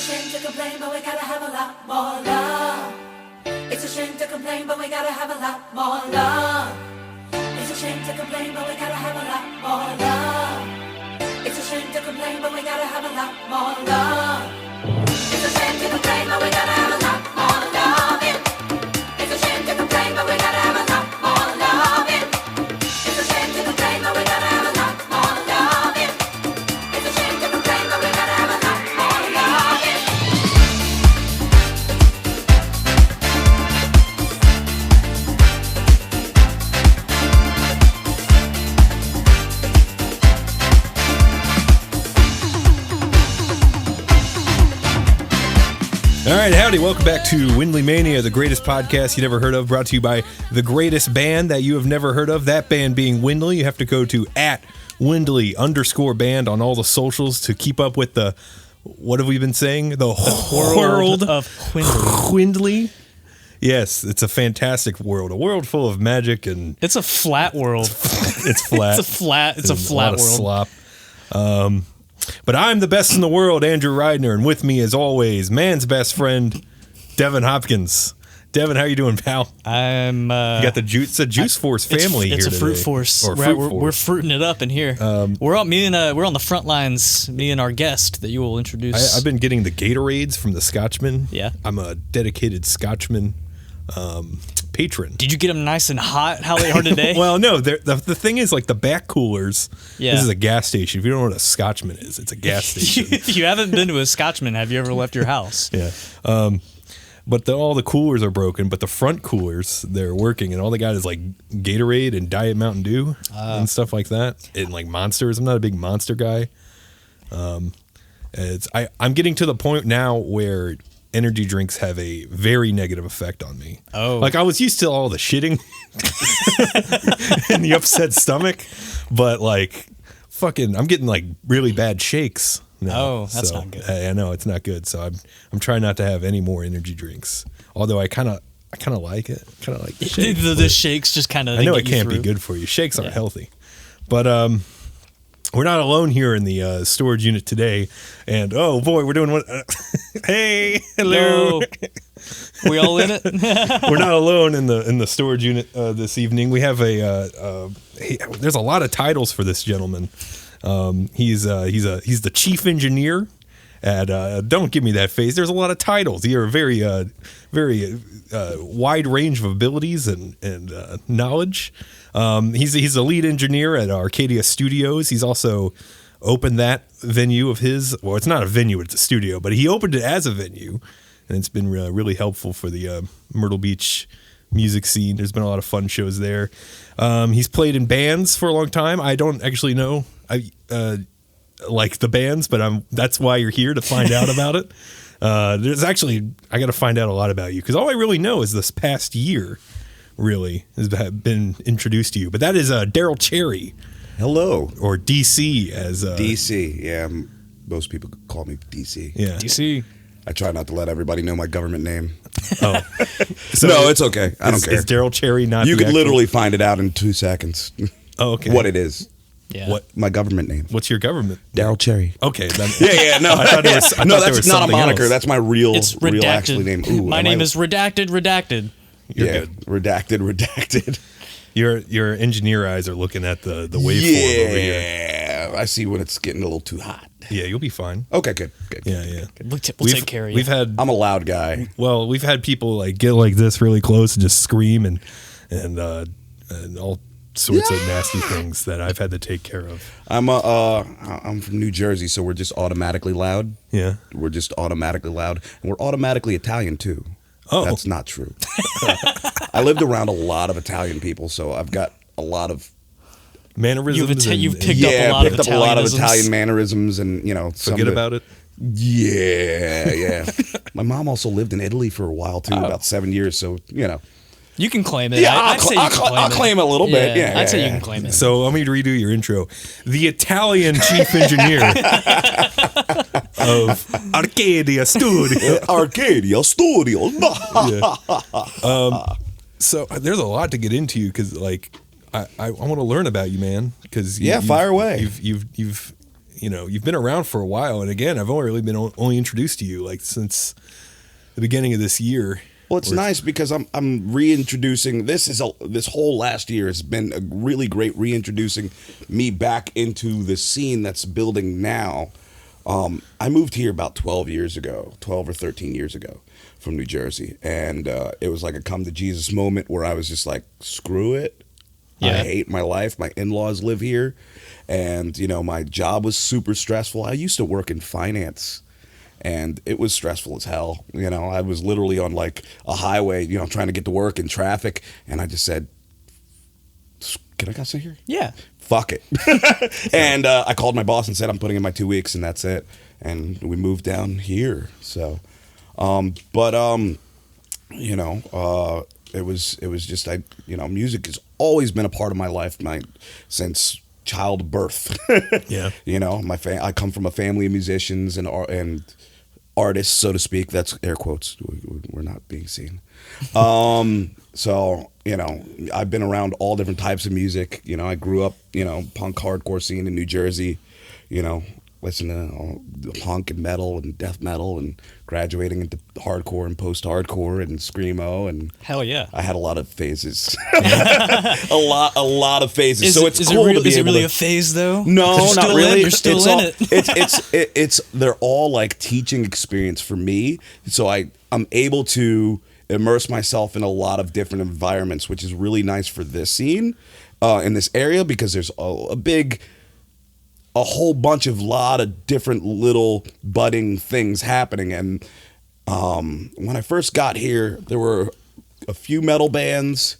shame to complain, but we gotta have a lot more love. It's a shame to complain, but we gotta have a lot more love. It's a shame to complain, but we gotta have a lot more love. It's a shame to complain, but we gotta have a lot more love. It's a shame to complain, but we gotta have a lot more love. It's a shame to complain, but we gotta have a lot more love. It's a shame to complain, but we gotta have a lot more love. It's a shame to complain, but we gotta have a lot more love. All right, howdy. Welcome back to Windley Mania, the greatest podcast you never heard of, brought to you by the greatest band that you have never heard of, that band being Windley. You have to go to @Windley_band on all the socials to keep up with the, what have we been saying? The world of Windley. Windley. Yes, it's a fantastic world, a world full of magic and... It's a flat world. It's flat. It's a flat world. Slop. But I'm the best in the world, Andrew Reidner, and with me, as always, man's best friend, Devin Hopkins. Devin, how you doing, pal? I'm. You got the Juice, it's a Juice Force family here today. It's a fruit force. We're fruiting it up in here. We're on the front lines. Me and our guest that you will introduce. I've been getting the Gatorades from the Scotchman. Yeah, I'm a dedicated Scotchman patron. Did you get them nice and hot? How they are today? Well, no. The thing is, like the back coolers. Yeah. This is a gas station. If you don't know what a Scotchman is, it's a gas station. You haven't been to a Scotchman. Have you ever left your house? Yeah. But all the coolers are broken, but the front coolers, they're working, and all they got is like Gatorade and Diet Mountain Dew and stuff like that, and like Monsters. I'm not a big Monster guy. I'm getting to the point now where energy drinks have a very negative effect on me. Oh. Like I was used to all the shitting and the upset stomach, but like fucking I'm getting like really bad shakes now. Oh, that's not good. I know it's not good. So I'm trying not to have any more energy drinks. Although I kind of like it. Kind of like the shakes. The shakes just kind of. I know it can't be good for you. Shakes aren't healthy. But we're not alone here in the storage unit today, and oh boy, we're doing what? Hey, hello. Yo. We all in it? We're not alone in the storage unit this evening. We have there's a lot of titles for this gentleman. He's the chief engineer at. Don't give me that face. There's a lot of titles. He has a very wide range of abilities and knowledge. He's the lead engineer at Arcadia Studios. He's also opened that venue of his. Well, it's not a venue; it's a studio. But he opened it as a venue, and it's been really helpful for the Myrtle Beach music scene. There's been a lot of fun shows there. He's played in bands for a long time. I don't actually know like the bands, but that's why you're here to find out about it. I got to find out a lot about you because all I really know is this past year. Really has been introduced to you, but that is Darryl Cherry. Hello, or DC as DC. Yeah, most people call me DC. Yeah, DC. I try not to let everybody know my government name. Oh, so no, it's okay. I don't care. Is Darryl Cherry not? You could literally find it out in 2 seconds. Oh, okay. What it is? Yeah. What my government name? What's your government? Darryl Cherry. Okay. Yeah. No, I thought that's not a moniker. Else. That's my real actually name. Ooh, my name is Redacted. You're good. Redacted. Your engineer eyes are looking at the waveform over here. Yeah, I see when it's getting a little too hot. Yeah, you'll be fine. Okay, good. Yeah. We'll take care of you. I'm a loud guy. Well, we've had people like get like this really close and just scream and all sorts of nasty things that I've had to take care of. I'm from New Jersey, so we're just automatically loud. Yeah, we're just automatically loud, and we're automatically Italian too. Oh, that's not true. I lived around a lot of Italian people, so I've got a lot of mannerisms. You've picked up a lot of Italian mannerisms, and forget about it. Yeah. My mom also lived in Italy for a while too, about 7 years. So you can claim it. Yeah, I'll claim it a little bit. Yeah, I'd say you can claim it. So let me redo your intro. The Italian chief engineer of Arcadia Studios. Arcadia Studios. So there's a lot to get into because, like, I want to learn about you, man. Because fire away. you've been around for a while, and again, I've only really been only introduced to you like since the beginning of this year. Well, it's nice because I'm reintroducing this whole last year has been a really great reintroducing me back into the scene that's building now. I moved here about 12 or 13 years ago from New Jersey, and it was like a come to Jesus moment where I was just like, screw it. Yeah. I hate my life. My in-laws live here, and my job was super stressful. I used to work in finance, and it was stressful as hell. I was literally on like a highway, trying to get to work in traffic, and I just said, "Can I sit here?" Yeah. Fuck it. And I called my boss and said, I'm putting in my 2 weeks, and that's it. And we moved down here. So, it was just music has always been a part of my life, since childbirth. Yeah. I come from a family of musicians and artists, so to speak. That's air quotes. We're not being seen. So, I've been around all different types of music. I grew up, punk hardcore scene in New Jersey, listening to punk and metal and death metal, and graduating into hardcore and post-hardcore and screamo, and hell yeah, I had a lot of phases. a lot of phases. So it's cool to be is it able really to, a phase though? No, not really. You're still in it. It's they're all like teaching experience for me. So I'm able to immerse myself in a lot of different environments, which is really nice for this scene in this area, because there's a whole bunch of lot of different little budding things happening. And when I first got here, there were a few metal bands,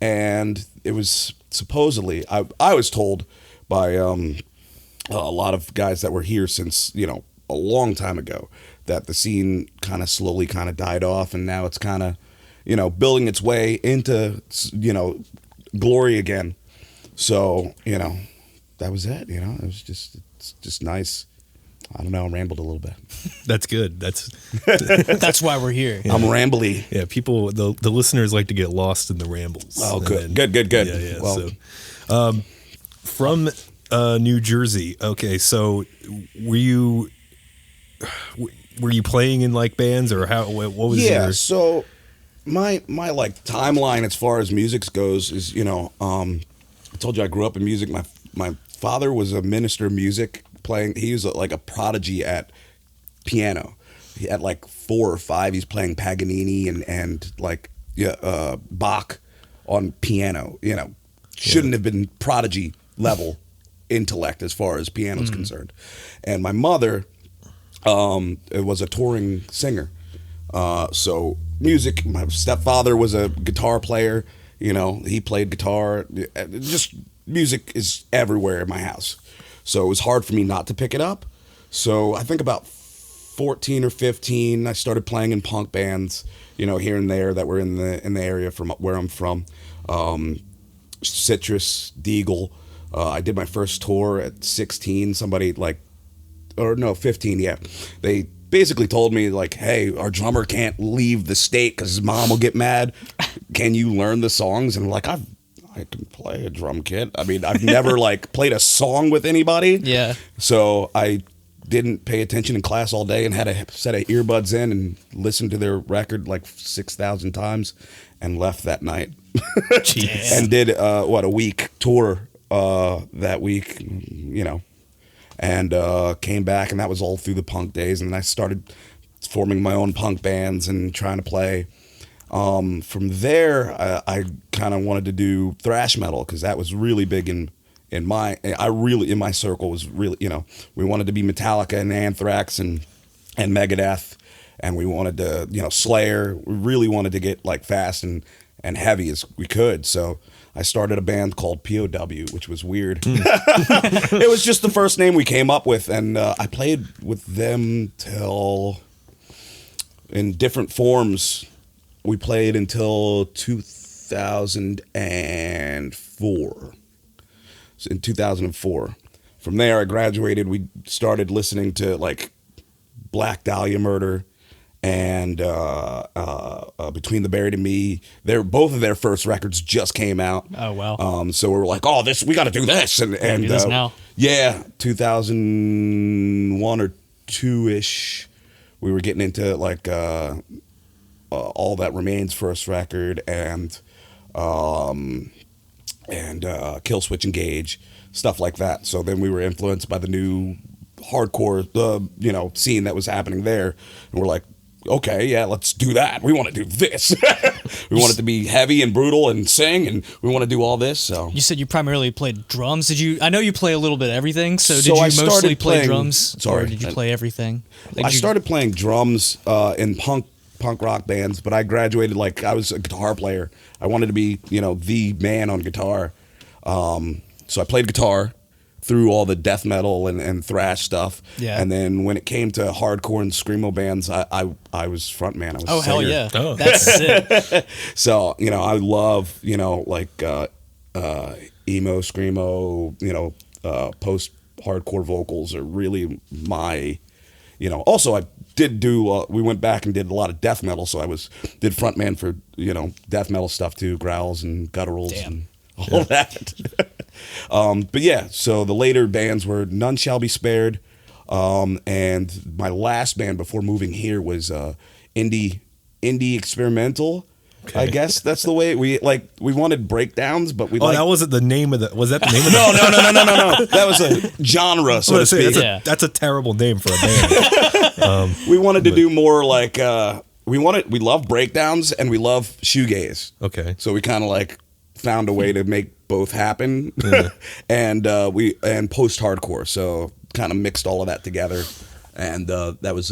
and it was supposedly, I was told by a lot of guys that were here since a long time ago, that the scene kind of slowly kind of died off, and now it's kind of building its way into glory again. So that was it. It was just nice. I don't know. I rambled a little bit. That's good. That's why we're here. I'm rambly. Yeah, people, the listeners like to get lost in the rambles. Oh, good. Good. Yeah. Well, so, from New Jersey. Okay, so were you playing in like bands, or what was your? So my like timeline as far as music goes is I told you I grew up in music. My father was a minister of music, playing. He was like a prodigy at piano. He had like 4 or 5. He's playing Paganini and Bach on piano. Shouldn't have been prodigy level intellect as far as piano's concerned. And my mother was a touring singer. So music. My stepfather was a guitar player. He played guitar. Just music is everywhere in my house. So it was hard for me not to pick it up. So I think about 14 or 15, I started playing in punk bands, here and there that were in the area from where I'm from. Citrus, Deagle. I did my first tour at 16. 15, yeah. They basically told me like, hey, our drummer can't leave the state because his mom will get mad. Can you learn the songs? And I'm like, I can play a drum kit. I mean, I've never like played a song with anybody. Yeah. So I didn't pay attention in class all day and had a set of earbuds in and listened to their record like 6,000 times and left that night. Jeez. And did a week tour that week, and came back, and that was all through the punk days. And then I started forming my own punk bands and trying to play. From there, I kind of wanted to do thrash metal because that was really big in my circle. Was really, we wanted to be Metallica and Anthrax and Megadeth, and we wanted to, Slayer. We really wanted to get like fast and heavy as we could. So I started a band called POW, which was weird. It was just the first name we came up with, and I played with them till in different forms. We played until 2004. So in 2004. From there, I graduated. We started listening to like Black Dahlia Murder and Between the Buried and Me. Both of their first records just came out. Oh wow! So we were like, we got to do this, and do this now. Yeah, 2001 or 2-ish. We were getting into like All That Remains first record and Kill Switch Engage, stuff like that. So then we were influenced by the new hardcore scene that was happening there, and we're like, okay, yeah, let's do that. We want to do this. We want it to be heavy and brutal and sing, and we want to do all this. So You said you primarily played drums. Did you? I know you play a little bit of everything. So did you I started mostly play playing- drums, sorry. or did you play everything? I started playing drums in punk rock bands, but I graduated like I was a guitar player. I wanted to be, the man on guitar. So I played guitar through all the death metal and thrash stuff. Yeah. And then when it came to hardcore and screamo bands, I was frontman. I was Oh hell singer. yeah! Oh. That's sick. So, I love, like emo, screamo, post-hardcore vocals are really my, Also, I did do, we went back and did a lot of death metal, so did frontman for, death metal stuff too, growls and gutturals Damn. and all that. But yeah, so the later bands were None Shall Be Spared, and my last band before moving here was indie experimental. Okay. I guess that's the way we wanted breakdowns, but we that wasn't the name of the. Was that the name of the? no. That was a genre, so to speak. That's a terrible name for a band. We wanted to do more like we love breakdowns and we love shoegaze. Okay. So we kind of like found a way to make both happen, and post hardcore. So kind of mixed all of that together, and that was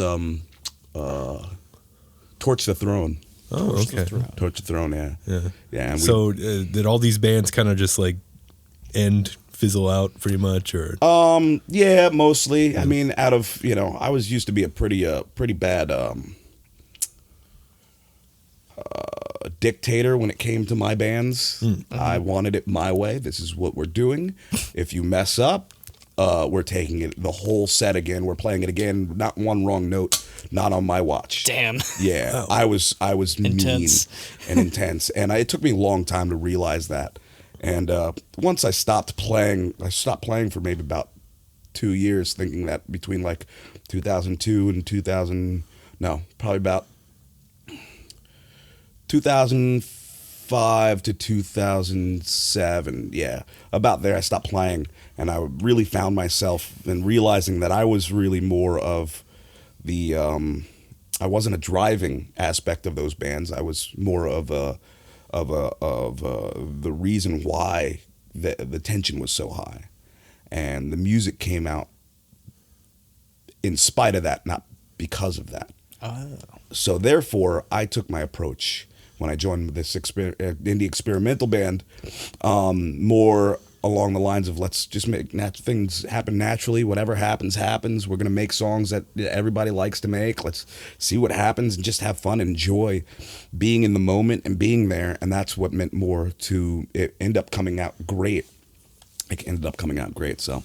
Torch the Throne. Oh, okay. Torch the Throne, yeah. Yeah. And So did all these bands kind of just like fizzle out pretty much, or? Yeah, mostly. I mean, out of I was used to be a pretty bad dictator when it came to my bands. I wanted it my way. This is what we're doing. If you mess up, we're taking it the whole set again. We're playing it again. Not one wrong note. Not on my watch. Damn. Yeah, I was Intense. mean and intense, and it took me a long time to realize that. And once I stopped playing for maybe about 2 years, thinking that between like 2002 and probably about 2005 to 2007. Yeah, about there I stopped playing, and I really found myself in realizing that I was really more of the I wasn't a driving aspect of those bands. I was more of the reason why the tension was so high, and the music came out in spite of that, not because of that. Oh. So therefore, I took my approach when I joined this indie experimental band, more along the lines of let's just make things happen naturally. Whatever happens, happens. We're going to make songs that everybody likes to make. Let's see what happens and just have fun and enjoy being in the moment and being there. And that's what meant more to it end up coming out great. It ended up coming out great. So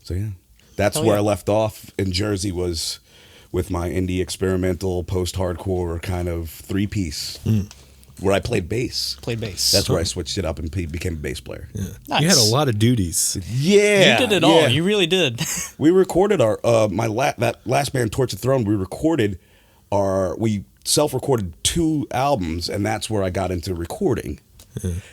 yeah, that's where I left off in Jersey, was with my indie experimental post-hardcore kind of three-piece. Where I played bass. That's where I switched it up and became a bass player. Yeah. Nice. You had a lot of duties. Yeah, You did it all. You really did. We recorded our that last band, Torch the Throne. We self-recorded 2 albums, and that's where I got into recording.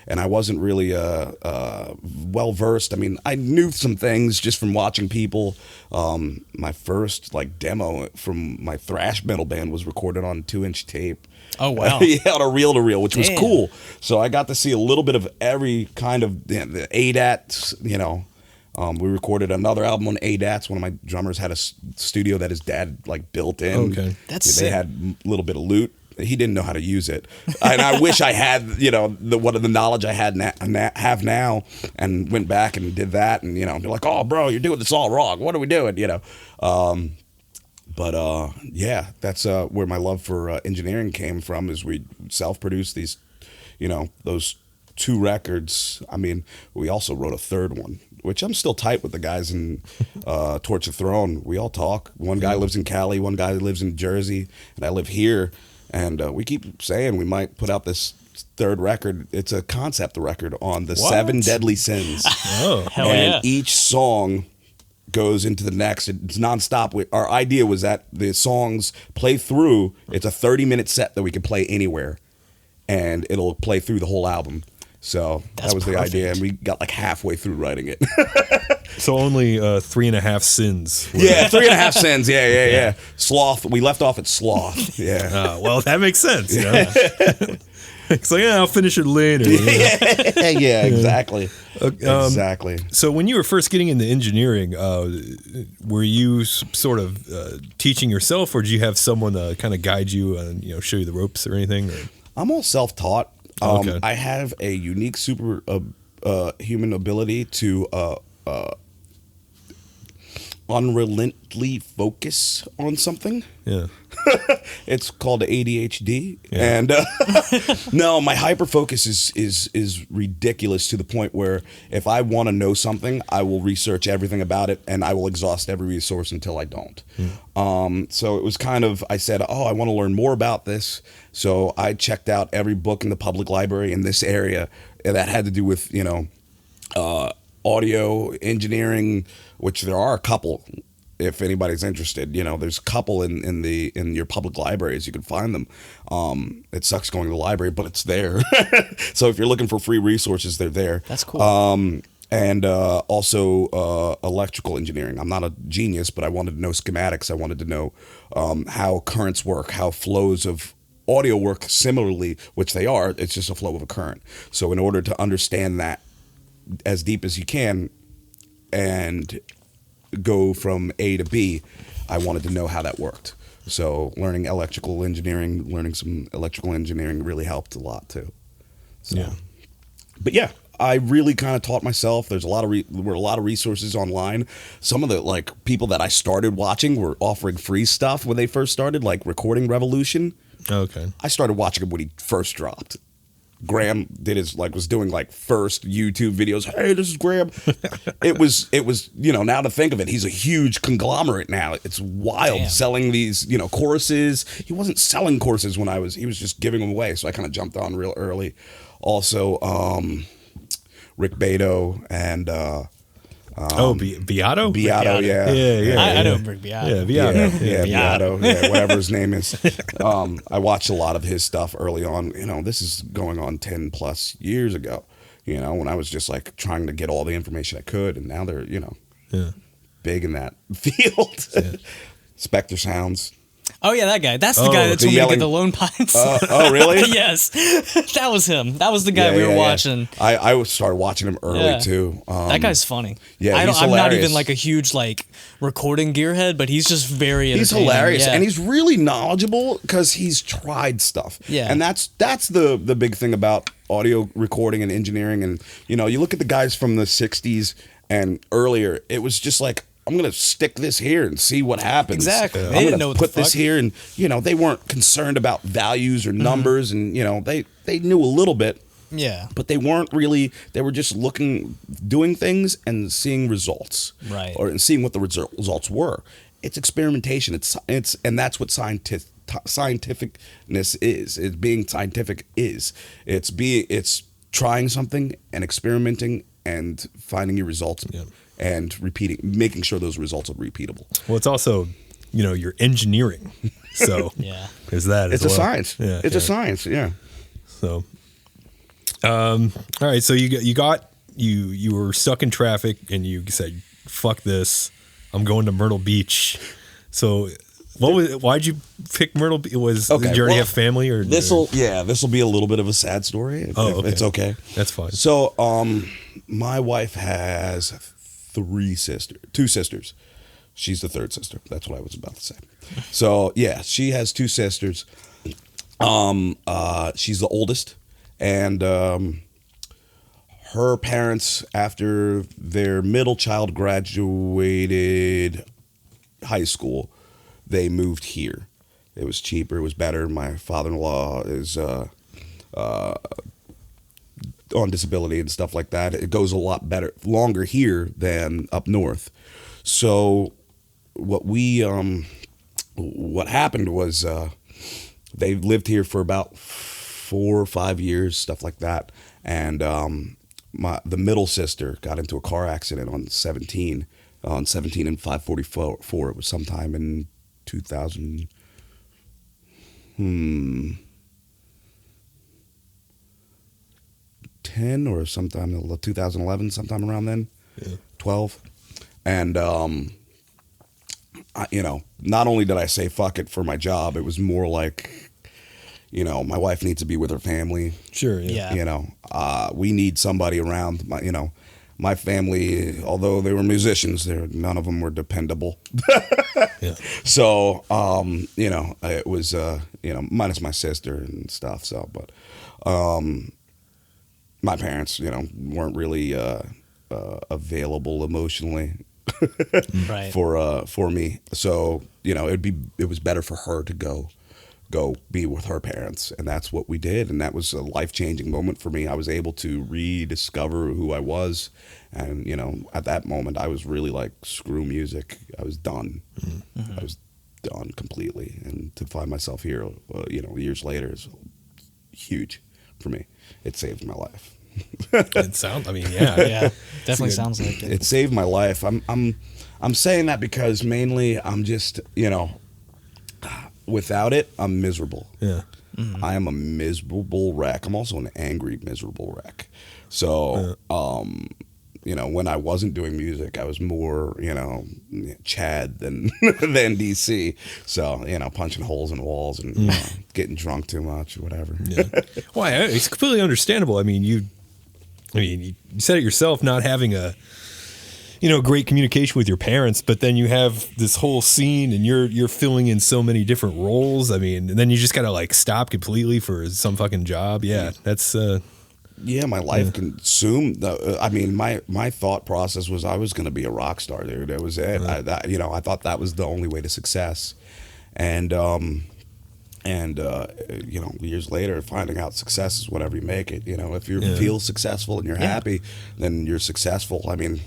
And I wasn't really well versed. I mean, I knew some things just from watching people. My first demo from my thrash metal band was recorded on 2-inch tape. Oh wow! Yeah, on a reel-to-reel, which was cool. So I got to see a little bit of every kind of the ADATs. We recorded another album on ADATs. One of my drummers had a studio that his dad built in. Okay, that's they sick. had a little bit of loot. He didn't know how to use it, and I wish I had the knowledge I have now, and went back and did that, and be like, oh, bro, you're doing this all wrong. What are we doing? But yeah, that's where my love for engineering came from. Is we self-produced these, those 2 records. I mean, we also wrote a third one, which I'm still tight with the guys in Torch the Throne. We all talk. One guy lives in Cali, one guy lives in Jersey, and I live here. And we keep saying we might put out this third record. It's a concept record on the What? 7 Deadly Sins. Oh, Hell and yeah. each song goes into the next. It's nonstop. Our idea was that the songs play through. It's a 30-minute set that we can play anywhere, and it'll play through the whole album. So That's that was the idea, perfect. and we got like halfway through writing it. so only 3.5 sins. were- Yeah, 3.5 Sins. Yeah. Sloth. We left off at Sloth. Yeah. Well, that makes sense. You know? It's like, I'll finish it later. you know? Yeah, exactly. Exactly. So when you were first getting into engineering, were you sort of teaching yourself, or did you have someone kind of guide you and show you the ropes or anything? Or? I'm all self-taught. Okay. I have a unique super human ability to unrelentingly focus on something. Yeah. It's called ADHD, and no, my hyperfocus is ridiculous to the point where if I want to know something, I will research everything about it, and I will exhaust every resource until I don't. So it was kind of, I said, I want to learn more about this, so I checked out every book in the public library in this area that had to do with audio engineering, which there are a couple. If anybody's interested, there's a couple in your public libraries. You can find them. It sucks going to the library, but it's there. So if you're looking for free resources, they're there. That's cool. And also electrical engineering. I'm not a genius, but I wanted to know schematics. I wanted to know how currents work, how flows of audio work similarly, which they are. It's just a flow of a current. So in order to understand that as deep as you can and go from A to B, I wanted to know how that worked. So learning some electrical engineering really helped a lot too. So, Yeah. But yeah, I really kind of taught myself. There's there were a lot of resources online. Some of the people that I started watching were offering free stuff when they first started, like Recording Revolution. Okay. I started watching him when he first dropped. Graham did was doing first YouTube videos. Hey, this is Graham. It was now to think of it, he's a huge conglomerate now. It's wild. Damn. Selling these courses. He wasn't selling courses when he was just giving them away. So I kind of jumped on real early. Also, Rick Beato and Beato? Beato, yeah. Yeah. I know Rick Beato. Yeah, Beato. Yeah, Beato. Beato, yeah, whatever his name is. I watched a lot of his stuff early on. This is going on 10 plus years ago, when I was just trying to get all the information I could. And now they're, Yeah. big in that field. Spectre Sounds. Oh yeah, that guy. That's the guy that the told me to yelling- get the Lone Pines. Oh, really? Yes, that was him. That was the guy we were watching. I started watching him early Yeah. too. That guy's funny. yeah, I'm he's not hilarious. even a huge recording gearhead, but he's just very He's entertaining. hilarious, Yeah. and he's really knowledgeable because he's tried stuff. Yeah. And that's the big thing about audio recording and engineering. And you look at the guys from the 60s and earlier, it was just I'm gonna stick this here and see what happens. Exactly. They I'm didn't gonna know what the put this fuck. here, and they weren't concerned about values or numbers, and they knew a little bit, Yeah. but they weren't really. They were just doing things and seeing results, Right. and seeing what the results were. It's experimentation. And that's what scientificness is. It's being scientific is. It's trying something and experimenting and finding your results and making sure those results are repeatable. Well, it's also, you're engineering. So Yeah. there's that. It's as a well. science. Yeah. It's a science. Yeah. So, all right. So you were stuck in traffic and you said, "Fuck this! I'm going to Myrtle Beach." So, why'd you pick Myrtle Beach? Did you already have family or This will be a little bit of a sad story. If it's okay. That's fine. So, my wife has two sisters. She's the third sister. That's what I was about to say. So yeah, she has two sisters. She's the oldest, and her parents, after their middle child graduated high school, they moved here. It was cheaper. It was better. My father-in-law is on disability and stuff like that. It goes a lot better, longer here than up north. So what happened was they lived here for about 4 or 5 years, stuff like that. And the middle sister got into a car accident on 17 and 544. It was sometime in 2010 or sometime 2011, sometime around then, 12. And not only did I say fuck it for my job, it was more like, my wife needs to be with her family. Sure. Yeah. We need somebody around. My family, although they were musicians, none of them were dependable. Yeah. So, it was, minus my sister and stuff. So, but my parents, weren't really available emotionally. Right. For me. So, it was better for her to go be with her parents, and that's what we did, and that was a life-changing moment for me. I was able to rediscover who I was, and at that moment I was really like, screw music. I was done. I was done completely, and to find myself here years later is huge for me. It saved my life. It sounds. I mean, yeah. Yeah, definitely sounds like it. It saved my life. I'm saying that because mainly I'm just, without it, I'm miserable. Yeah. I am a miserable wreck. I'm also an angry, miserable wreck. So, when I wasn't doing music, I was more, Chad than DC. So, punching holes in walls and getting drunk too much or whatever. Yeah. Well, it's completely understandable. I mean, you said it yourself, not having a great communication with your parents, but then you have this whole scene and you're filling in so many different roles. I mean, and then you just gotta like stop completely for some fucking job. Yeah, that's my life consumed. My thought process was I was going to be a rock star, dude. It was it. I thought that was the only way to success, and years later, finding out success is whatever you make it. If you feel successful and you're happy, then you're successful. I mean,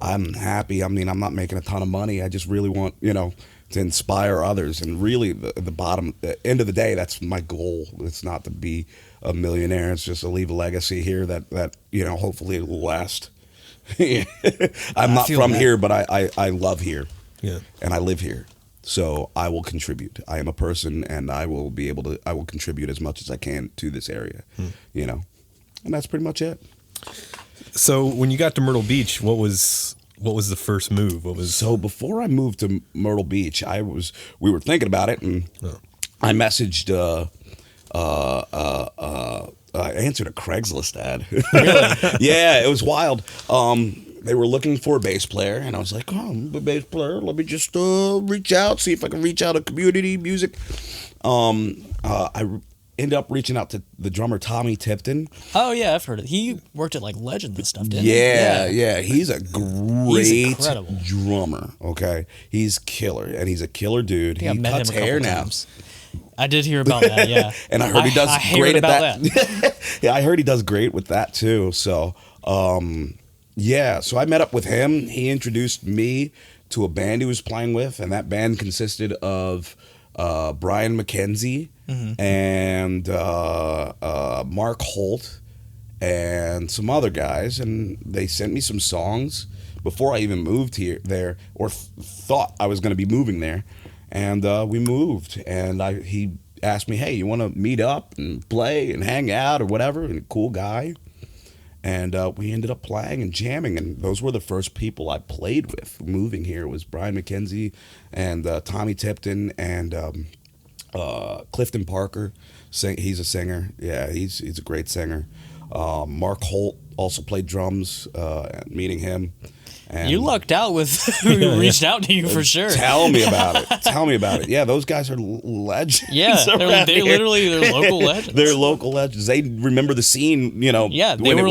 I'm happy. I mean, I'm not making a ton of money. I just really want, to inspire others. And really, the end of the day, that's my goal. It's not to be a millionaire. It's just to leave a legacy here that hopefully it will last. I'm not from here, but I love here. Yeah. And I live here. So I will contribute. I am a person, and I will contribute as much as I can to this area, and that's pretty much it. So when you got to Myrtle Beach, what was the first move? So before I moved to Myrtle Beach, we were thinking about it, and I messaged, I answered a Craigslist ad. Really? Yeah, it was wild. They were looking for a bass player, and I was like, I'm a bass player. Let me just reach out, see if I can reach out to community music. I ended up reaching out to the drummer Tommy Tipton. Oh, yeah, I've heard it. He worked at like Legend and stuff, didn't he? Yeah. He's a great incredible drummer, okay? He's killer, and he's a killer dude. He cuts hair now. I did hear about that, yeah. And I heard he does great at that. Yeah, I heard he does great with that, too. So, so I met up with him. He introduced me to a band he was playing with, and that band consisted of Brian McKenzie and Mark Holt and some other guys, and they sent me some songs before I even moved there, or thought I was going to be moving there, and we moved, and he asked me, hey, you want to meet up and play and hang out or whatever, and cool guy. And we ended up playing and jamming, and those were the first people I played with moving here. Was Brian McKenzie and Tommy Tipton and Clifton Parker. He's a singer. Yeah, he's a great singer. Mark Holt also played drums. Meeting him. And you lucked out with who reached out to you for sure. Tell me about it. Yeah, those guys are legends. Yeah, they're local legends. They're local legends. They remember the scene, Yeah, they were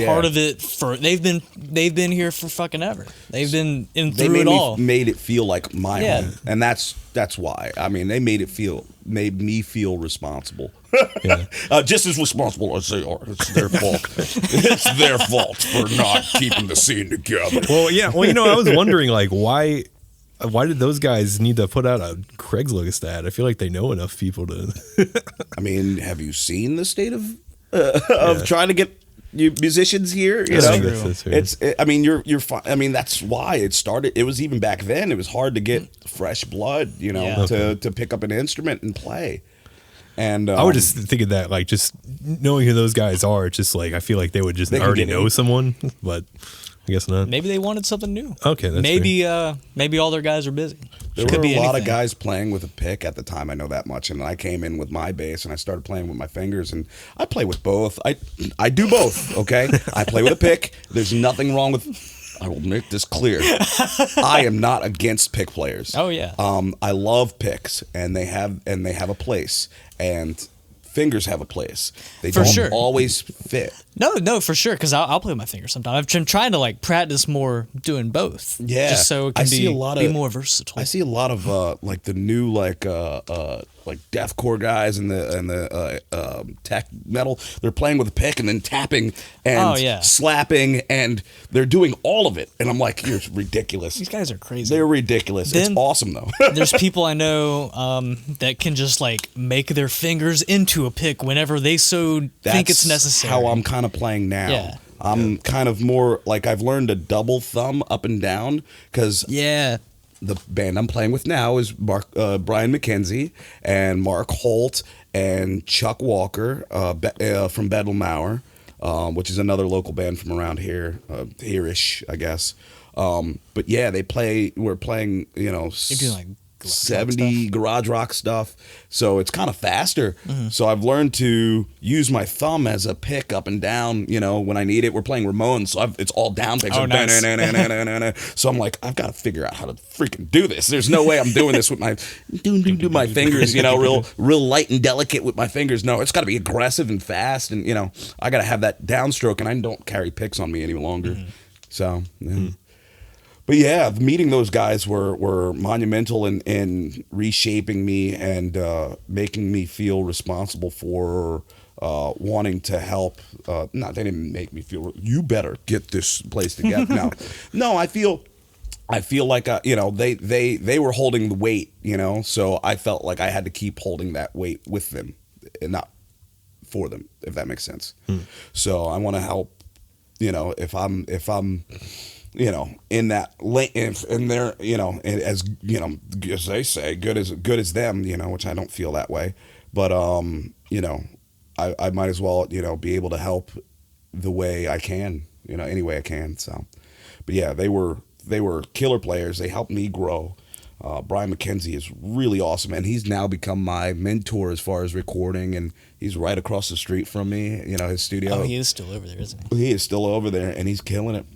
part of it for. They've been here for fucking ever. They've been through it all. Made it feel like my home, and that's why. I mean, they made me feel responsible. Yeah. Just as responsible as they are. It's their fault. It's their fault for not keeping the scene together. Well, yeah. Well, I was wondering, like, why. why did those guys need to put out a Craigslist ad? I feel like they know enough people to. I mean, have you seen the state of trying to get musicians here? You know, That's true. I mean, you're fine. I mean, that's why it started. It was even back then. It was hard to get fresh blood, you know, to pick up an instrument and play. And I would just think of that, like, just knowing who those guys are. It's just like I feel like they would just They can already get know in. someone, but I guess not. Maybe they wanted something new. Okay, that's maybe all their guys are busy. There Could were be a lot of anything. guys playing with a pick at the time. I know that much. And I came in with my bass and I started playing with my fingers. And I play with both. I do both. Okay, I play with a pick. There's nothing wrong with. I will make this clear. I am not against pick players. Oh, yeah. I love picks, and they have a place, and fingers have a place. They For don't sure. always fit. No, for sure. Because I'll play with my fingers sometimes. I've been trying to like practice more doing both. Yeah. just so it I can see a lot be of- more versatile. I see a lot of like the new like deathcore guys and the tech metal. They're playing with a pick and then tapping and Oh, yeah. slapping, and they're doing all of it. And I'm like, you're ridiculous. These guys are crazy. They're ridiculous. Then- it's awesome though. There's people I know that can just like make their fingers into a pick whenever they think it's necessary. How I'm kind of playing now. Yeah. I'm kind of more like I've learned to double thumb up and down because Yeah. the band I'm playing with now is Brian McKenzie and Mark Holt and Chuck Walker from Bedlam Hour, which is another local band from around here, here-ish, I guess. But yeah, we're playing, you know, You're doing like garage rock 70 garage rock stuff, so it's kind of faster. Mm-hmm. So I've learned to use my thumb as a pick up and down, you know, when I need it. We're playing Ramones, so it's all down picks. Oh, nice. So I'm like, I've got to figure out how to freaking do this. There's no way I'm doing this with my do my fingers, you know, real light and delicate with my fingers. No, it's got to be aggressive and fast, and you know, I got to have that downstroke, and I don't carry picks on me any longer. So yeah. But yeah, meeting those guys were monumental in reshaping me and making me feel responsible for wanting to help. They didn't make me feel, you better get this place together. No, I feel like you know, they were holding the weight, you know, so I felt like I had to keep holding that weight with them and not for them, if that makes sense. So I want to help, you know, if I'm you know, in that lane, and they're, you know, as you know, as they say, good as them, you know, which I don't feel that way, but you know, I might as well, you know, be able to help the way I can, you know, any way I can. So, but yeah, they were killer players. They helped me grow. Brian McKenzie is really awesome, and he's now become my mentor as far as recording, and he's right across the street from me, you know, his studio. Oh, he is still over there, isn't he? He is still over there, and he's killing it.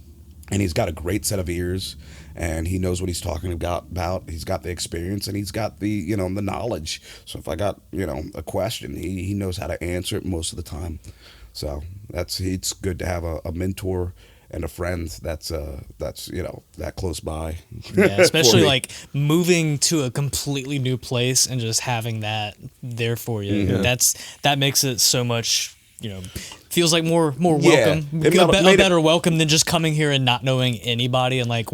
And he's got a great set of ears, and he knows what he's talking about. He's got the experience, and he's got the, you know, the knowledge. So if I got, you know, a question, he knows how to answer it most of the time. So it's good to have a mentor and a friend that's you know, that close by. Yeah, especially For me. like moving to a completely new place and just having that there for you. Mm-hmm. That makes it so much, you know, feels like more Yeah. welcome, It a made it- better welcome than just coming here and not knowing anybody and like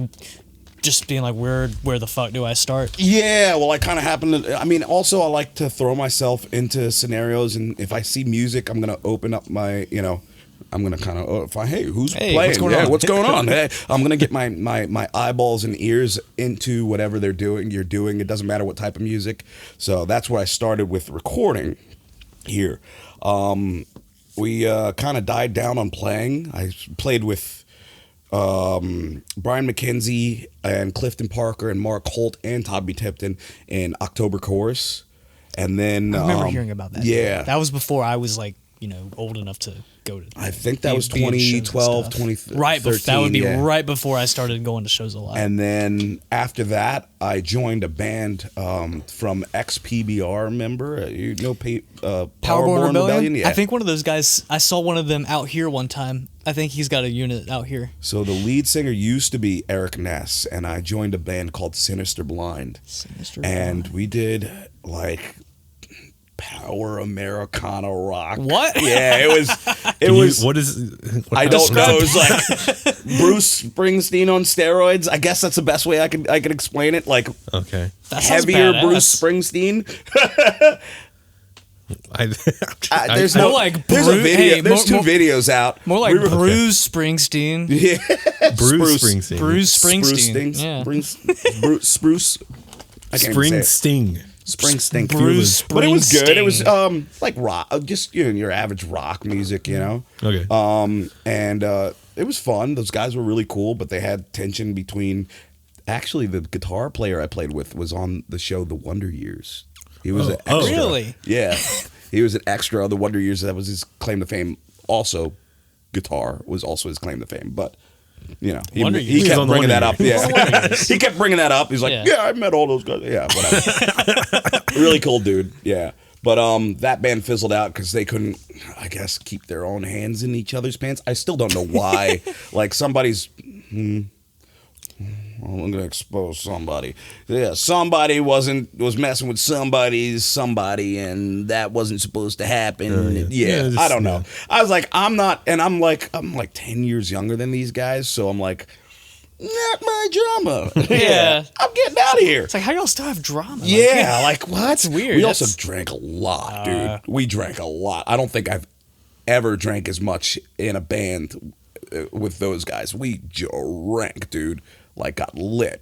just being like, where the fuck do I start? Yeah, well, I kind of happen to. I mean, also, I like to throw myself into scenarios, and if I see music, I'm gonna open up my, you know, I'm gonna kind of find, hey, who's Hey, playing? what's going Yeah, on? what's going on? Hey, I'm gonna get my eyeballs and ears into whatever they're doing. You're doing. It doesn't matter what type of music. So that's where I started with recording here. We kind of died down on playing. I played with Brian McKenzie and Clifton Parker and Mark Holt and Todd B. Tipton in October Chorus. And then I remember hearing about that. Yeah. That was before I was like, you know, old enough to go to. I think that was be in shows and 2012, stuff. 2013. Right, that would be yeah. right before I started going to shows a lot. And then after that, I joined a band from ex-PBR member. You know, Powerborn Rebellion? Yeah. I think one of those guys, I saw one of them out here one time. I think he's got a unit out here. So the lead singer used to be Eric Ness, and I joined a band called Sinister Blind. Sinister And we did like power Americana rock. What? Yeah, it was. What is? I don't know. It was like Bruce Springsteen on steroids. I guess that's the best way I could explain it. Like, Okay. That sounds heavier badass. Bruce Springsteen. There's More no like there's a Bru- video. hey, there's more- two videos out. More like We were- Bruce Springsteen. Yeah, Bruce Spruce. Springsteen. Bruce Springsteen. Spruce Yeah. Spruce. I can't Spring even say it. Sting. Springsteen. Bruce But it was good. It was Springsteen. like rock, just your average rock music, you know. Okay. And it was fun. Those guys were really cool, but they had tension between. Actually, the guitar player I played with was on the show The Wonder Years. He was an extra. Really? Yeah, he was an extra on The Wonder Years. That was his claim to fame. Also, guitar was also his claim to fame, but. You know, Wonder he Years. He was kept on the bringing that Wonder up. Yeah, he kept bringing that up. He's like, Yeah. "Yeah, I met all those guys." Yeah, whatever. Really cool dude. Yeah, but that band fizzled out because they couldn't, I guess, keep their own hands in each other's pants. I still don't know why. Like somebody's. Well, I'm gonna expose somebody. Yeah, somebody was messing with somebody, and that wasn't supposed to happen. Yeah. Yeah, Yeah, I don't know. yeah. I was like, I'm like 10 years younger than these guys, so I'm like, not my drama. Yeah. I'm getting out of here. It's like, how y'all still have drama? Like, Yeah, like what? That's weird. We That's- also drank a lot, dude. We drank a lot. I don't think I've ever drank as much in a band with those guys. We drank, dude. Like got lit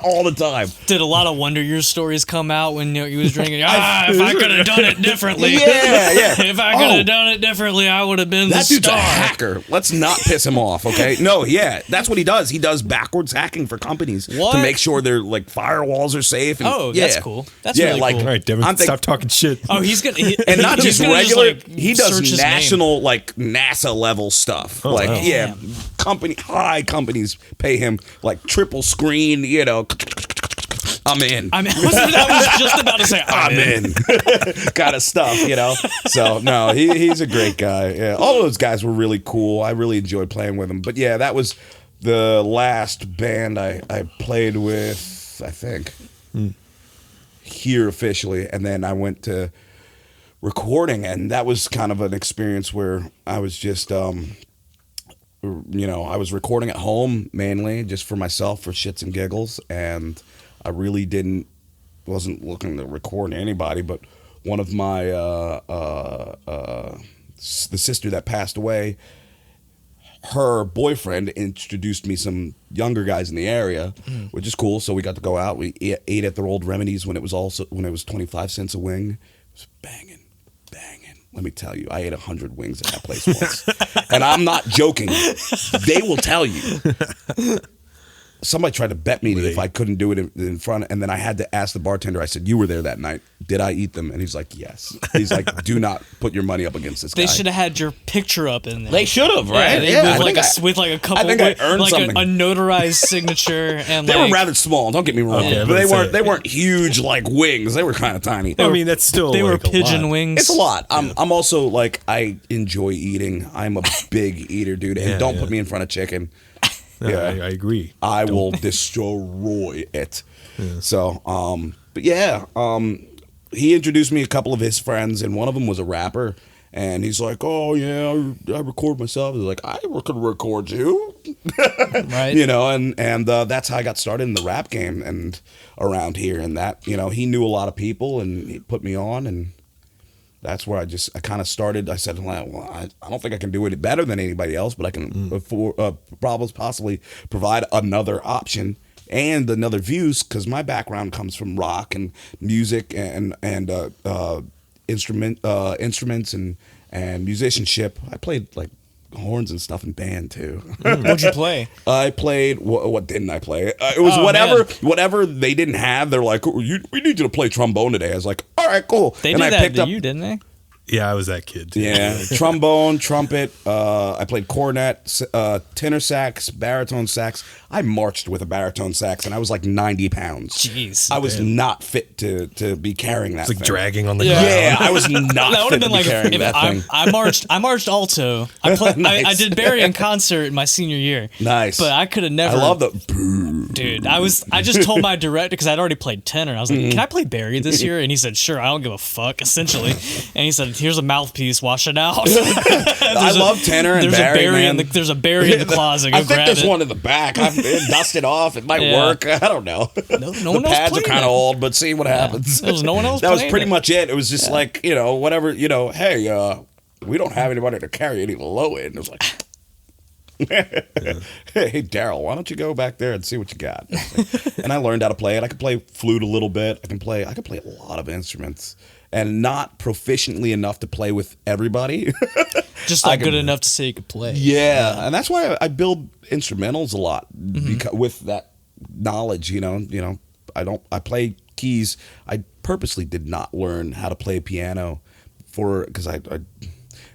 all the time. Did a lot of Wonder Years stories come out when you was drinking? If I could have done it differently. Yeah. If I could have done it differently, I would have been That the dude's a star. hacker. Let's not piss him off, okay? No, yeah, that's what he does. He does backwards hacking for companies What? to make sure their like firewalls are safe. And, Oh, yeah. that's cool. That's yeah, really like, cool. All right, Devin, I'm think- stop talking shit. Oh, he's gonna And not he's just gonna regular. like, he search does his national, like NASA level stuff. Oh, like, wow. yeah, high companies pay him like triple screen. You know, I'm in. I was just about to say I'm in. Kind of stuff, you know. So no, he's a great guy. Yeah, all those guys were really cool. I really enjoyed playing with them. But yeah, that was the last band I played with. I think here officially, and then I went to recording, and that was kind of an experience where I was just. I was recording at home mainly just for myself for shits and giggles, and I really wasn't looking to record anybody, but one of my the sister that passed away, her boyfriend introduced me some younger guys in the area, which is cool. So we got to go out. We ate at the Old Remedies when it was 25 cents a wing. It was banging. Let me tell you, I ate 100 wings at that place once. And I'm not joking. They will tell you. Somebody tried to bet me if I couldn't do it in front, and then I had to ask the bartender. I said, "You were there that night. Did I eat them?" And he's like, "Yes." He's like, "Do not put your money up against this guy." They should have had your picture up in there. They should have, right? Yeah, I with, think with like a couple, I think I earned like something. a notarized signature, and They like, were rather small. Don't get me wrong, Okay, but they I'm gonna weren't. They weren't huge like wings. They were kind of tiny. I mean, that's still. they were like a pigeon lot. wings. It's a lot. I'm also like I enjoy eating. I'm a big eater, dude. And Yeah, don't yeah. put me in front of chicken. No, Yeah. I agree. I will destroy it. So, but yeah, he introduced me a couple of his friends, and one of them was a rapper. And he's like, "Oh yeah, I record myself." He's like, "I could record you," Right. you know. And that's how I got started in the rap game and around here. And that, you know, he knew a lot of people, and he put me on, and that's where I kind of started. I said, "Well, I don't think I can do it better than anybody else, but I can possibly provide another option and another views because my background comes from rock and music and instruments and musicianship. I played like horns and stuff in band too. What'd you play? I played what didn't I play? It was Oh, whatever they didn't have. They're like, "Oh, we need you to play trombone today." I was like, "All right, cool." They and did I that picked to up you, didn't they? Yeah, I was that kid. Too. yeah, trombone, trumpet. I played cornet, tenor sax, baritone sax. I marched with a baritone sax, and I was like 90 pounds. Jeez. I was not fit to be carrying that. It's like thing. dragging on the Yeah, ground. I was not That would fit have to been be like carrying if that thing. I marched alto. I Nice. did Barry in concert in my senior year. Nice. But I could have never. I love the. dude, I just told my director, because I'd already played tenor, and I was like, can I play Barry this year? And he said, sure, I don't give a fuck, essentially. And he said, here's a mouthpiece, wash it out. I love tenor and Barry, man. There's a Barry in the closet. Go I think grab there's it. one in the back. I've dusted off. It might work. I don't know. No The one else pads are played kind it. of old, but see what happens. There was no one else That was playing pretty it. much it. It was just like, whatever, hey, we don't have anybody to carry any low end. It was like, hey, Darryl, why don't you go back there and see what you got? And I learned how to play it. I could play flute a little bit. I could play a lot of instruments, and not proficiently enough to play with everybody. Just not good enough to say you could play. Yeah, and that's why I build instrumentals a lot because with that knowledge. I play keys. I purposely did not learn how to play piano because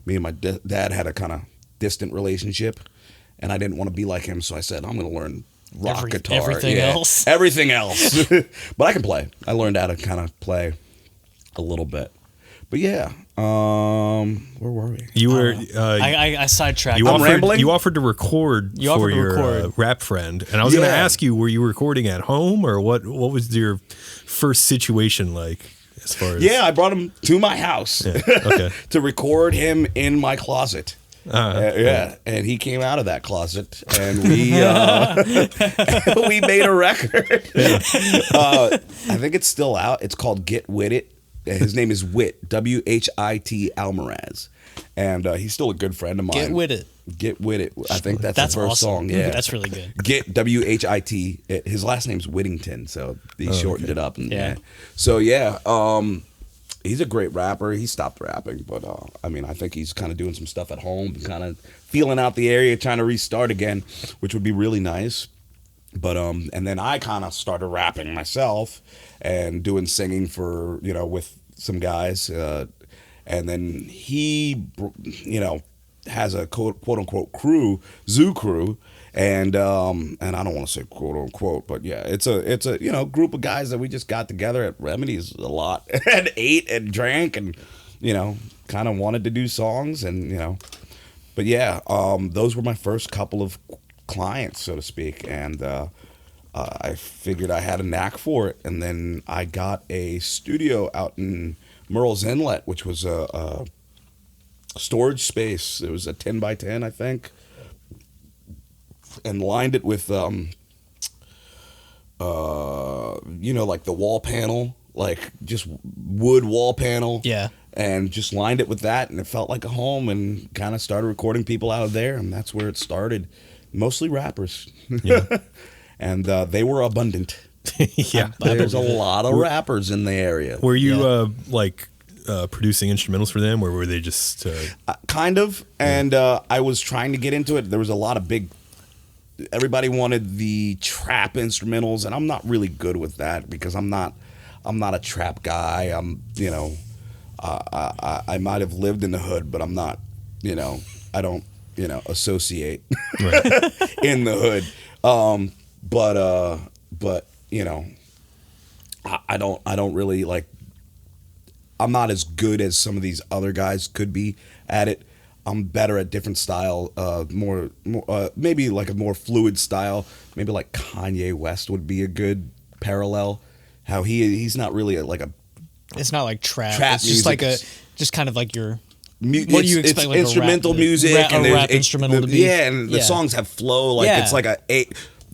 me and my dad had a kind of distant relationship, and I didn't want to be like him. So I said, I'm going to learn rock guitar, everything else. everything else. But I can play. I learned how to kind of play a little bit. But yeah, where were we? You were. I sidetracked. You I'm offered, rambling? you offered to record for your rap friend, and I was going to ask you: were you recording at home, or what? What was your first situation like? As far as I brought him to my house to record him in my closet. And he came out of that closet, and we we made a record. I think it's still out. It's called Get With It. His name is Wit, Whit Almaraz, and he's still a good friend of mine. Get with it. Get With It. I think that's the first awesome. song. Yeah, that's really good. Get Whit. His last name's Whittington, so he shortened it up. And, So he's a great rapper. He stopped rapping, but I think he's kind of doing some stuff at home, kind of feeling out the area, trying to restart again, which would be really nice. But and then I kind of started rapping myself and doing singing for with some guys, and then he has a quote unquote crew, Zoo Crew. And I don't want to say quote unquote, but yeah, it's a group of guys that we just got together at Remedies a lot and ate and drank and kind of wanted to do songs and but yeah, those were my first couple of clients, so to speak, and I figured I had a knack for it, and then I got a studio out in Murrells Inlet, which was a storage space. It was a 10 by 10, I think. And lined it with, like the wall panel, like just wood wall panel. Yeah. And just lined it with that, and it felt like a home, and kind of started recording people out of there, and that's where it started. Mostly rappers. Yeah. And they were abundant. Yeah. There's a lot of rappers in the area. Were you producing instrumentals for them, or were they just kind of? And I was trying to get into it. There was a lot of everybody wanted the trap instrumentals, and I'm not really good with that because I'm not a trap guy. I might have lived in the hood, but I'm not, I don't, associate in the hood. But I don't really like, I'm not as good as some of these other guys could be at it. I'm better at different style, more maybe like a more fluid style. Maybe like Kanye West would be a good parallel. How he's not really It's not like trap. It's music. just like just kind of like your. What do you expect? Like instrumental music, and rap instrumental to be. Yeah, and the songs have flow. Like it's like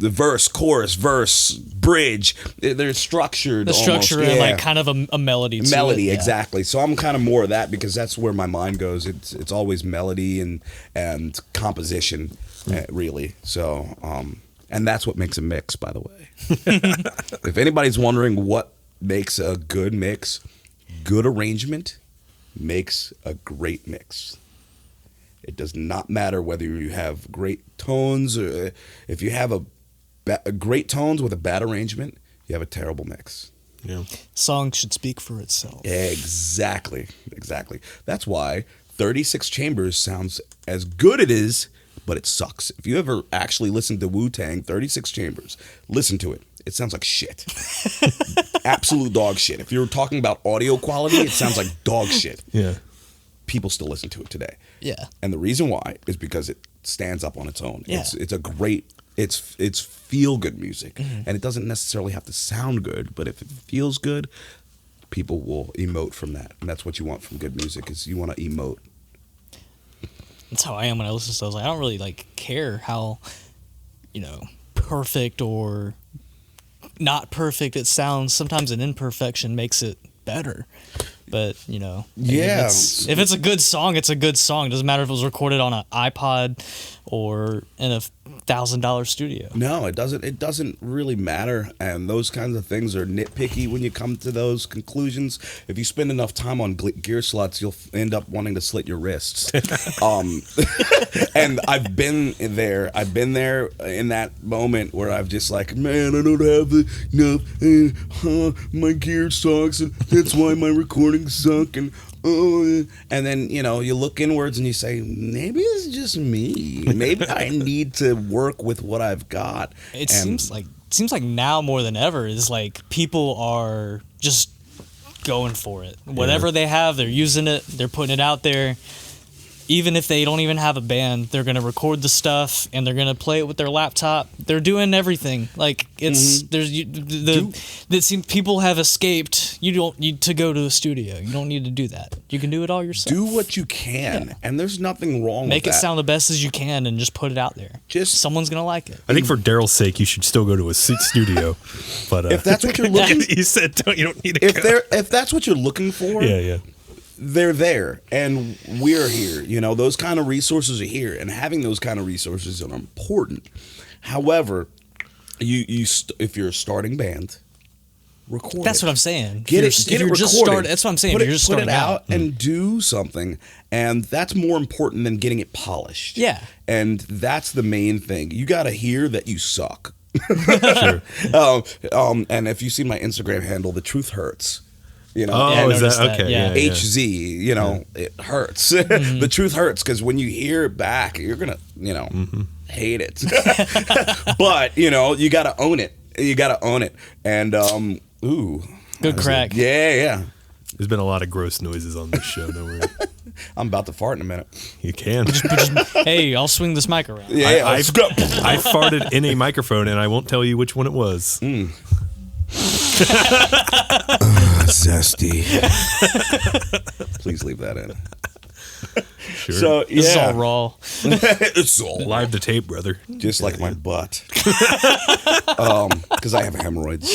the verse, chorus, verse, bridge. They're structured. The structure almost. and like kind of a melody. To Melody, it. exactly. So I'm kind of more of that because that's where my mind goes. It's always melody and composition, really. So and that's what makes a mix, by the way. If anybody's wondering what makes a good mix, good arrangement makes a great mix. It does not matter whether you have great tones or if you have a great tones with a bad arrangement, you have a terrible mix. Yeah. Song should speak for itself. Exactly. That's why 36 Chambers sounds as good it is, but it sucks. If you ever actually listen to Wu-Tang 36 Chambers, listen to it. It sounds like shit. Absolute dog shit. If you're talking about audio quality, it sounds like dog shit. Yeah. People still listen to it today. Yeah. And the reason why is because it stands up on its own. Yeah. It's a great It's feel good music, and it doesn't necessarily have to sound good, but if it feels good, people will emote from that, and that's what you want from good music. Is you want to emote. That's how I am when I listen to those. Like, I don't really like care how, perfect or not perfect it sounds. Sometimes an imperfection makes it better. But Yeah. if it's a good song, it's a good song. It doesn't matter if it was recorded on an iPod or in a $1,000 studio. No, it doesn't. It doesn't really matter, and those kinds of things are nitpicky when you come to those conclusions. If you spend enough time on gear slots, you'll end up wanting to slit your wrists. And I've been there. I've been there in that moment where I've just like, man, I don't have enough. My gear sucks, and that's why my recordings suck. And then you look inwards and you say, maybe it's just me. Maybe I need to work with what I've got. It seems like now more than ever is like people are just going for it. Whatever they have, they're using it. They're putting it out there. Even if they don't even have a band, they're going to record the stuff and they're going to play it with their laptop. They're doing everything. Like it's that seems people have escaped. You don't need to go to a studio. You don't need to do that. You can do it all yourself. Do what you can, and there's nothing wrong with that. Make it sound the best as you can and just put it out there. Someone's going to like it. I think for Daryl's sake, you should still go to a studio. But if that's what you're looking, you said you don't need to go. If that's what you're looking for, yeah. They're there, and we're here. Those kind of resources are here, and having those kind of resources are important. However, if you're a starting band, record. That's it. what I'm saying. Get it recorded. That's what I'm saying. Put You're just starting it out and do something, and that's more important than getting it polished. Yeah, and that's the main thing. You got to hear that you suck. Sure. And if you see my Instagram handle, The Truth Hurts. Is that okay? Yeah. HZ, it hurts. The truth hurts because when you hear it back, you're gonna, hate it. But you gotta own it. You gotta own it. And good crack. Yeah. There's been a lot of gross noises on this show. Don't worry. I'm about to fart in a minute. You can. Hey, I'll swing this mic around. Yeah, I farted in a microphone, and I won't tell you which one it was. Zesty. Please leave that in. Sure. So This is all raw. It's all Live to tape, brother. just like my butt. Because I have hemorrhoids.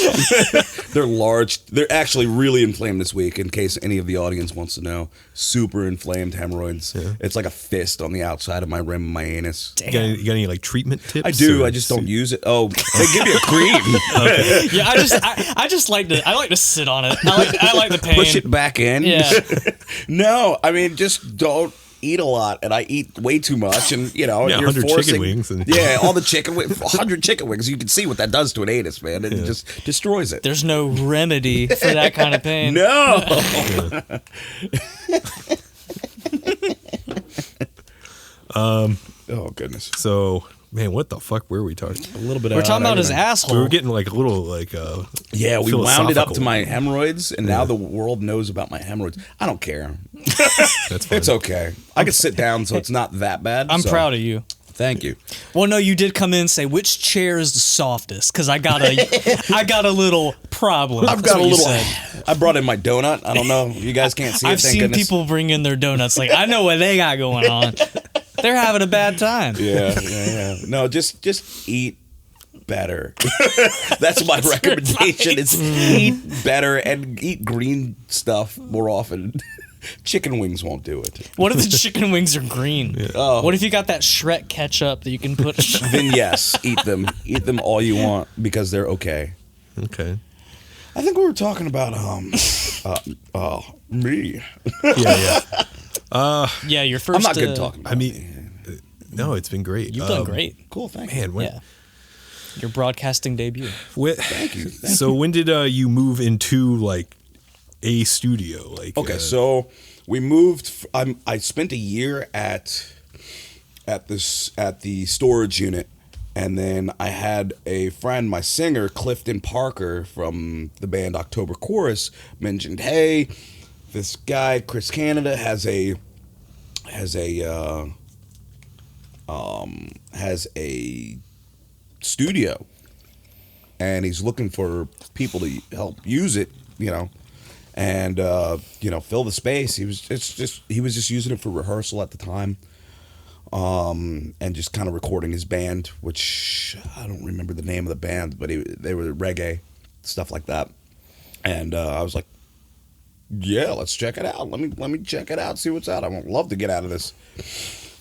They're large. They're actually really inflamed this week, in case any of the audience wants to know. Super inflamed hemorrhoids. Yeah. It's like a fist on the outside of my rim of my anus. You got any like treatment tips? I do. I just don't use it. Oh, they give you a cream. Okay. Yeah, I just like to sit on it. I like the pain. Push it back in. Yeah. No, I mean, just don't eat a lot, and I eat way too much, and you're 100 forcing, chicken wings and all the chicken 100 chicken wings. You can see what that does to an anus, man. It just destroys it. There's no remedy for that kind of pain. No. Oh goodness. So, man, what the fuck were we talking? A little bit. We're talking about his everything. asshole. We were getting like a little Yeah, we wound it up to philosophical. my hemorrhoids, and now the world knows about my hemorrhoids. I don't care. That's fine. It's okay. I can sit down, so it's not that bad. I'm proud of you. Thank you. Well, no, you did come in and say which chair is the softest because I got a little problem. I've That's got a what you little. said. I brought in my donut. I don't know. You guys can't see it. I've Thank seen goodness. people bring in their donuts. Like I know what they got going on. They're having a bad time. Yeah. No, just eat better. That's my recommendation. Is eat better and eat green stuff more often. Chicken wings won't do it. What if the chicken wings are green? Yeah. Oh. What if you got that Shrek ketchup that you can put? Then yes, eat them. Eat them all you want because they're okay. Okay. I think we were talking about me. Yeah. Yeah, your first. I'm not good talking about I mean, no, it's been great. You've done great. Cool, thanks. Man, when, Yeah. Your broadcasting debut. Thank you. So when did you move into like a studio? Like Okay, so we moved. I spent a year at the storage unit, and then I had a friend, my singer Clifton Parker from the band October Chorus, mentioned, "Hey, this guy Chris Canada has a studio, and he's looking for people to help use it, and fill the space. He was just using it for rehearsal at the time, and just kind of recording his band, which I don't remember the name of the band, but they were reggae, stuff like that. And I was like, yeah, let's check it out. Let me check it out, see what's out. I would love to get out of this.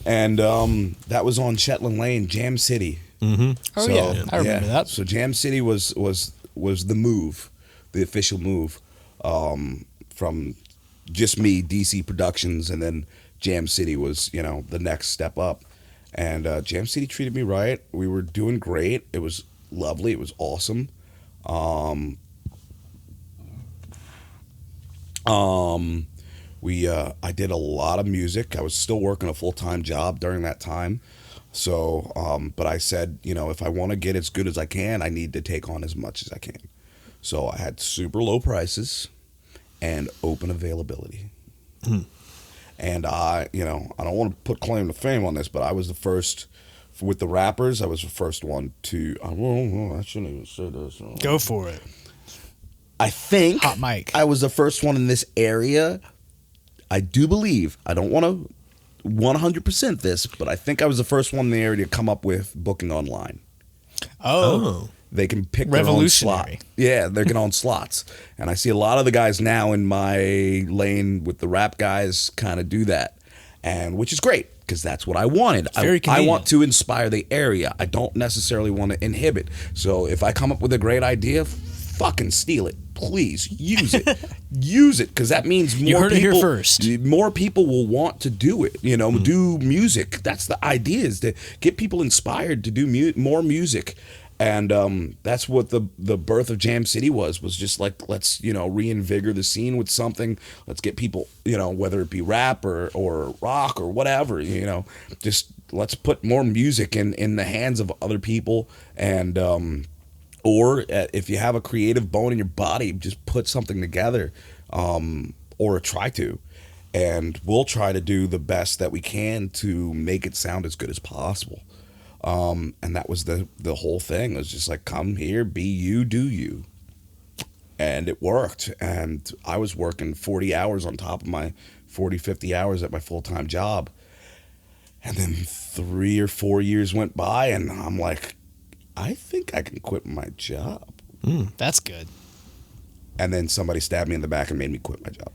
And that was on Shetland Lane, Jam City. Mm-hmm. Oh, yeah, I remember that. So Jam City was the move, the official move, from just me, DC Productions, and then Jam City was, the next step up. And Jam City treated me right. We were doing great. It was lovely. It was awesome. I did a lot of music. I was still working a full-time job during that time. So, but I said, if I want to get as good as I can, I need to take on as much as I can. So I had super low prices and open availability. And I don't want to put claim to fame on this, but I was the first with the rappers. I was the first one to, I shouldn't even say this. Go for it. I think Hot mic. I was the first one in this area. I do believe, I don't want to 100% this, but I think I was the first one in the area to come up with booking online. Oh. They can pick their own slot. Yeah, they can own slots. And I see a lot of the guys now in my lane with the rap guys kind of do that, and which is great because that's what I wanted. I want to inspire the area. I don't necessarily want to inhibit. So if I come up with a great idea, fucking steal it. Please use it. Use it, because that means more you heard people, it here first. More people will want to do it. Do music. That's the idea, is to get people inspired to do more music. And that's what the birth of Jam City was just like, let's reinvigorate the scene with something. Let's get people, whether it be rap or rock or whatever, just let's put more music in the hands of other people. And or if you have a creative bone in your body, just put something together, or try to. And we'll try to do the best that we can to make it sound as good as possible. And that was the whole thing. It was just like, come here, be you, do you. And it worked. And I was working 40 hours on top of my 40, 50 hours at my full-time job. And then 3 or 4 years went by, and I'm like, I think I can quit my job. That's good. And then somebody stabbed me in the back and made me quit my job.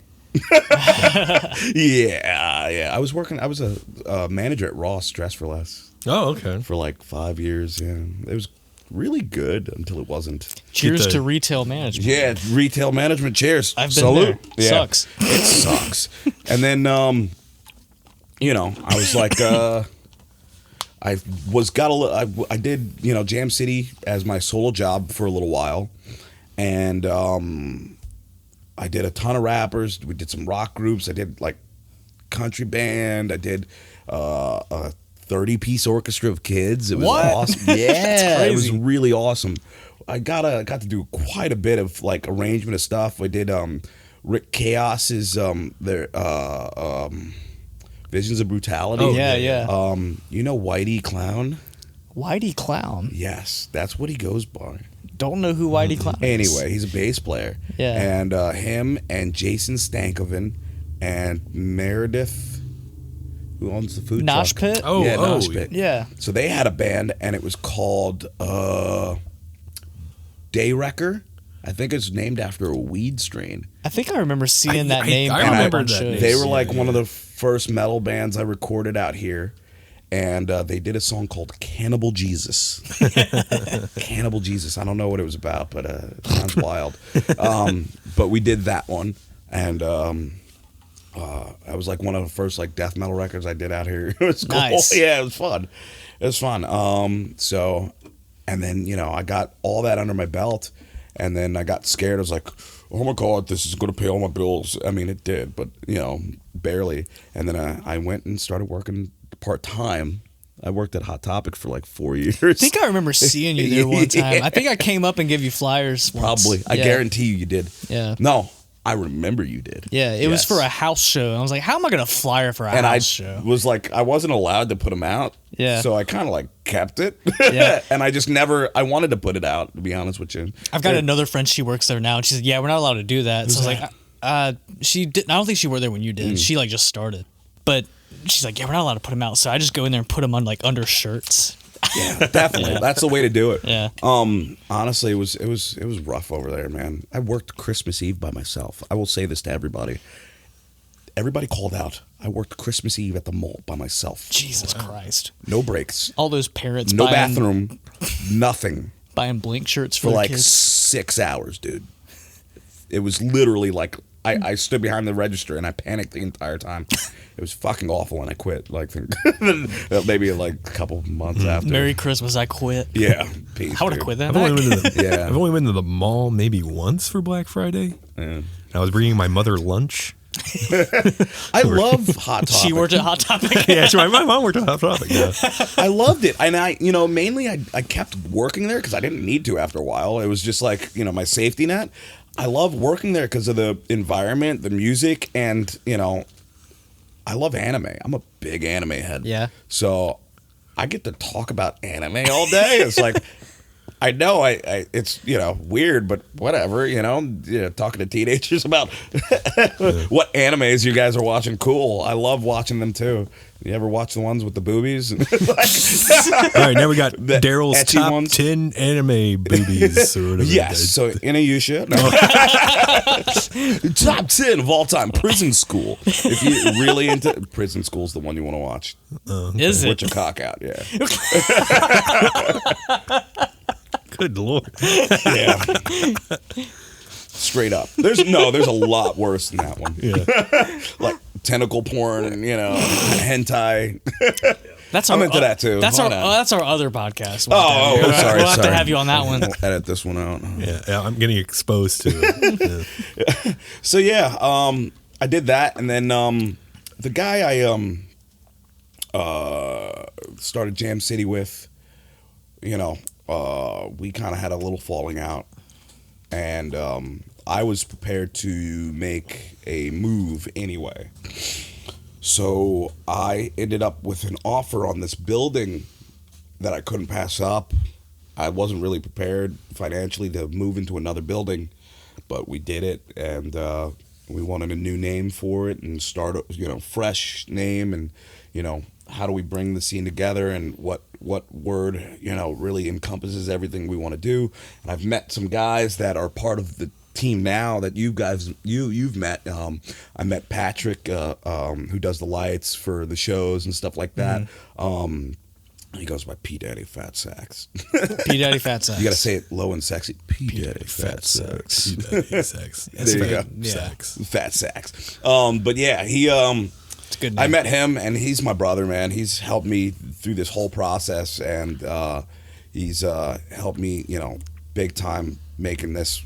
Yeah. I was a manager at Ross Dress for Less. Oh, okay. For like 5 years. Yeah, it was really good until it wasn't. Cheers to retail management. Yeah, retail management. Cheers. I've been Salute. there. Yeah. Sucks. It sucks. And then, I was like, I did, Jam City as my solo job for a little while, and I did a ton of rappers. We did some rock groups. I did like country band. I did a 30-piece orchestra of kids. It was awesome. Yeah, it was really awesome. I got to do quite a bit of like arrangement of stuff. I did Rick Chaos's Visions of Brutality. Oh yeah. Whitey Clown. Whitey Clown. Yes, that's what he goes by. Don't know who Whitey Clown is. Anyway, he's a bass player. Yeah. And him and Jason Stankoven and Meredith, who owns the food Nosh truck. Pit? Oh, Nosh Pit. Yeah. So they had a band, and it was called Day Wrecker. I think it's named after a weed strain. I think I remember seeing that name. I remember that. They were like one of the first metal bands I recorded out here. And they did a song called Cannibal Jesus. Cannibal Jesus. I don't know what it was about, but it sounds wild. But we did that one. And that was like one of the first like death metal records I did out here. It was cool. Nice. Yeah, it was fun. It was fun. And then, I got all that under my belt. And then I got scared. I was like, oh my God, this is going to pay all my bills. I mean, it did, but, barely. And then I went and started working part-time. I worked at Hot Topic for like 4 years. I think I remember seeing you there one time. I think I came up and gave you flyers once. Probably. I guarantee you did. Yeah. No, I remember you did. Yeah, it was for a house show. And I was like, how am I going to flyer for a house show? Was like, I wasn't allowed to put them out. Yeah. So I kind of like kept it. Yeah. And I just never, I wanted to put it out, to be honest with you. I've got another friend, she works there now, and she said, yeah, we're not allowed to do that. So I was like, she did. I don't think she worked there when you did. She like just started. But she's like, yeah, we're not allowed to put them out. So I just go in there and put them on like under shirts. Yeah, definitely. Yeah. That's the way to do it. Yeah. Honestly, it was rough over there, man. I worked Christmas Eve by myself. I will say this to everybody. Everybody called out. I worked Christmas Eve at the mall by myself. Jesus Christ. No breaks. All those parents No buying, bathroom. Nothing. buying Blink shirts for For their like kids. 6 hours, dude. It was literally like I stood behind the register and I panicked the entire time. It was fucking awful and I quit. Like maybe like a couple months after. Merry Christmas, I quit. Yeah. Peace, I would have dude. quit that I've only, back. been to the, Yeah. I've only been to the mall maybe once for Black Friday. Yeah. I was bringing my mother lunch. I love Hot Topic. She worked at Hot Topic. Yeah, my mom worked at Hot Topic. Yeah. I loved it. And mainly I kept working there because I didn't need to after a while. It was just like, my safety net. I love working there because of the environment, the music, and, I love anime. I'm a big anime head. Yeah. So I get to talk about anime all day. It's like, I know it's, weird, but whatever, talking to teenagers about what animes you guys are watching. Cool. I love watching them too. You ever watch the ones with the boobies? All right, now we got The Daryl's ecchi top ones? 10 anime boobies or whatever. Yes. So Inuyasha. No. Top 10 of all time. Prison School. If you're really into Prison School's the one you want to watch. Is Put it? your cock out, yeah. Good lord. Yeah. Straight up. There's a lot worse than that one. Yeah. Like tentacle porn and hentai. That's I'm into that too. That's Hold our on. that's our other podcast. Oh, sorry. We'll have to have you on that one. We'll edit this one out. Yeah, I'm getting exposed to it. Yeah. So yeah, I did that, and then the guy I started Jam City with, we kind of had a little falling out, and I was prepared to make a move anyway. So I ended up with an offer on this building that I couldn't pass up. I wasn't really prepared financially to move into another building, but we did it, and we wanted a new name for it and start a fresh name, and how do we bring the scene together, and what word really encompasses everything we want to do. And I've met some guys that are part of the team now that you've met. I met Patrick, who does the lights for the shows and stuff like that. He goes by P Daddy Fat Sax. P Daddy Fat Sax. You got to say it low and sexy. P Daddy Fat Sax. Sex. There you go. Yeah. Sex. Fat Sax. But yeah, he. It's a good name. I met him, and he's my brother, man. He's helped me through this whole process, and he's helped me, big time making this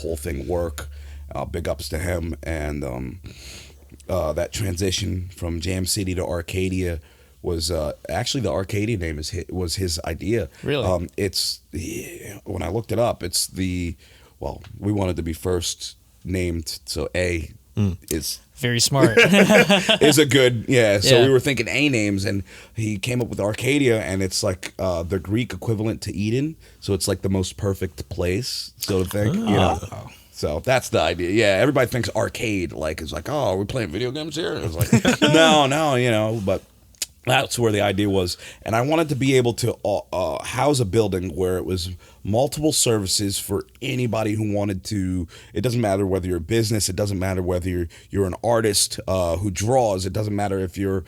whole thing work. Big ups to him, and that transition from Jam City to Arcadia was actually the Arcadia name was his idea. Really? When I looked it up, we wanted to be first named, so A is Very smart. is a good, yeah. So Yeah. we were thinking A names, and he came up with Arcadia, and it's like the Greek equivalent to Eden. So it's like the most perfect place, so to think, So that's the idea. Yeah, everybody thinks arcade, it's like, oh, are we playing video games here? It's like, no, but that's where the idea was. And I wanted to be able to house a building where it was multiple services for anybody who wanted to. It doesn't matter whether you're a business. It doesn't matter whether you're an artist who draws. It doesn't matter if you're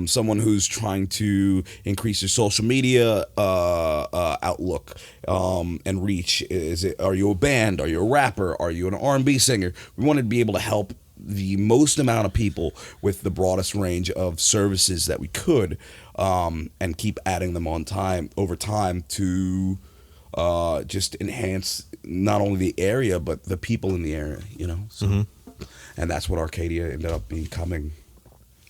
someone who's trying to increase your social media outlook and reach. Are you a band? Are you a rapper? Are you an R&B singer? We wanted to be able to help the most amount of people with the broadest range of services that we could, and keep adding them over time to just enhance not only the area but the people in the area, so. And that's what Arcadia ended up becoming.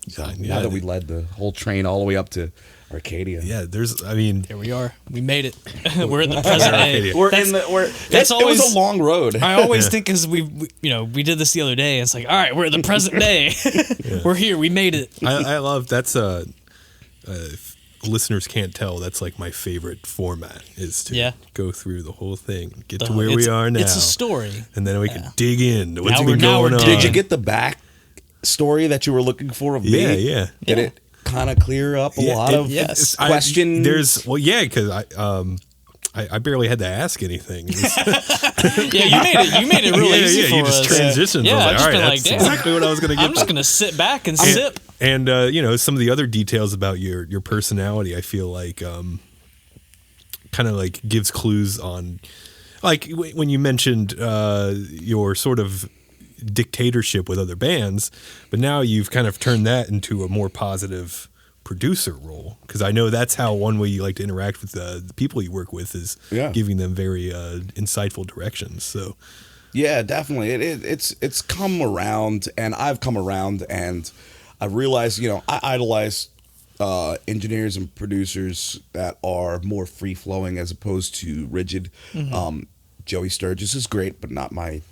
So Yeah. now that we led the whole train all the way up to Arcadia. Yeah, I mean, Here we are. We made it. We're in the present day. We're That's it always was a long road. I always think because we did this the other day. It's like, all right, we're in the present day. We're here. We made it. I love that's if listeners can't tell, that's like my favorite format is to go through the whole thing, get to where we are now. It's a story, and then we can dig into what's Now been going on. Did you get the back story that you were looking for of me? Yeah. Did it kind of clear up a lot of questions? Because I barely had to ask anything. You made it really easy for you just us. transitioned. Yeah, I I've was just like, been all right, like, that's damn. exactly what I was going to get. I'm just gonna sit back and sip. And some of the other details about your personality, I feel like kind of like gives clues on, like when you mentioned your sort of dictatorship with other bands, but now you've kind of turned that into a more positive producer role, because I know that's how one way you like to interact with the people you work with is giving them very insightful directions. So yeah, definitely it's come around, and I've come around, and I've realized I idolize engineers and producers that are more free flowing as opposed to rigid. Joey Sturgis is great, but not my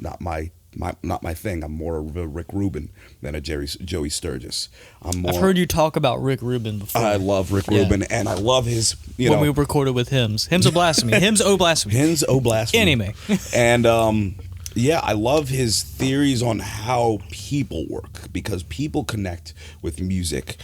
thing. I'm more of a Rick Rubin than a Joey Sturgis. I've heard you talk about Rick Rubin before. I love Rick Rubin, and I love his. When we recorded with Hymns O Blasphemy, Hymns O Blasphemy, Hymns O Blasphemy, anime, and I love his theories on how people work, because people connect with music.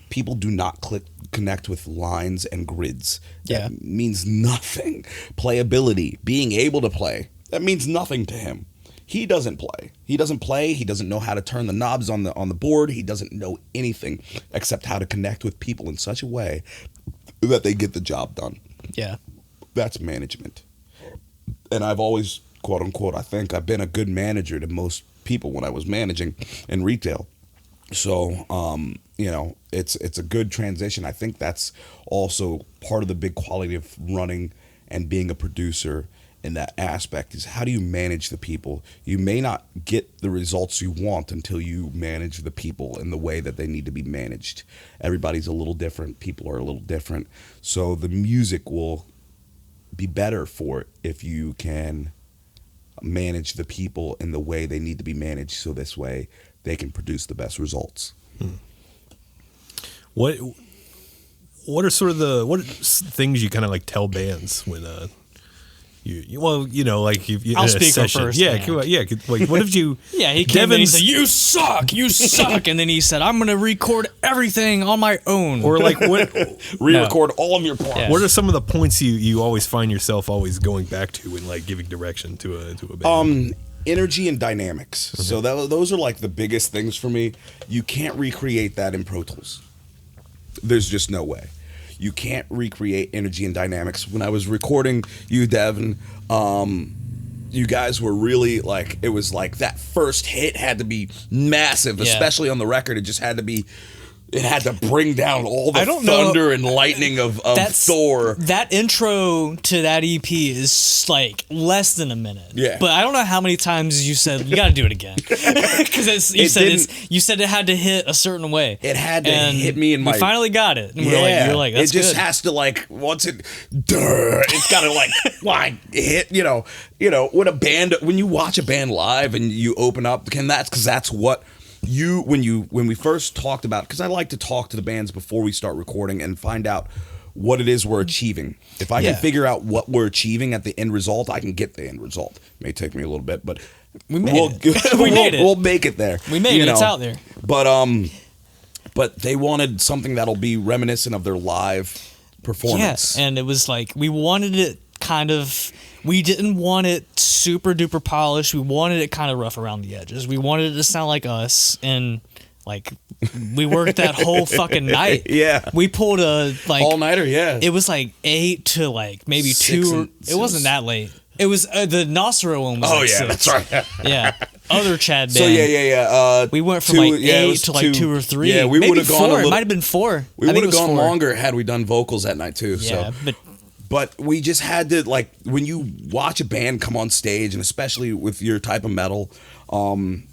People do not connect with lines and grids. That means nothing. Playability, being able to play, that means nothing to him. He doesn't play. He doesn't know how to turn the knobs on the board. He doesn't know anything except how to connect with people in such a way that they get the job done. Yeah. That's management. And I've always, quote unquote, I think I've been a good manager to most people when I was managing in retail. So, it's a good transition. I think that's also part of the big quality of running and being a producer in that aspect, is how do you manage the people? You may not get the results you want until you manage the people in the way that they need to be managed. Everybody's a little different. People are a little different. So the music will be better for it if you can manage the people in the way they need to be managed, so this way they can produce the best results. What are sort of what things you kind of like tell bands when like you I'll in a speak session. first. Yeah, come on, yeah. Like, what if you? Yeah, he came in and he said, "You suck," and then he said, "I'm gonna record everything on my own." Or like what? Re-record all of your parts. Yeah. What are some of the points you always find yourself always going back to when like giving direction to a band? Energy and dynamics. So those are like the biggest things for me. You can't recreate that in Pro Tools. There's just no way. You can't recreate energy and dynamics. When I was recording you, Devin, you guys were really like, it was like that first hit had to be massive, especially on the record. It just had to be, it had to bring down all the thunder and lightning of Thor. That intro to that EP is like less than a minute. Yeah. But I don't know how many times you said, you got to do it again. Because you said it had to hit a certain way. It had to hit me in my... We finally got it. And you're like, that's it just good. has to like, once it... It's got to like, hit, when you watch a band live and you open up, because that's what... when we first talked about, because I like to talk to the bands before we start recording and find out what it is we're achieving. If I can figure out what we're achieving at the end result, I can get the end result. It may take me a little bit, but we made it. We'll make it there. We made it. It's out there. But they wanted something that'll be reminiscent of their live performance. Yeah, and it was like we wanted it kind of. We didn't want it super duper polished. We wanted it kind of rough around the edges. We wanted it to sound like us, and like we worked that whole fucking night. Yeah, we pulled a all nighter. Yeah, it was like 8 to like maybe 2. It wasn't that late. It was the Nasero one was. Oh like yeah, 6. that's right. Yeah, other Chad band. So yeah. We went from like 8 to like 2 or 3. Yeah, we would have gone. It might have been 4. We would have gone longer had we done vocals that night too. Yeah, so. But we just had to, like, when you watch a band come on stage, and especially with your type of metal, I'm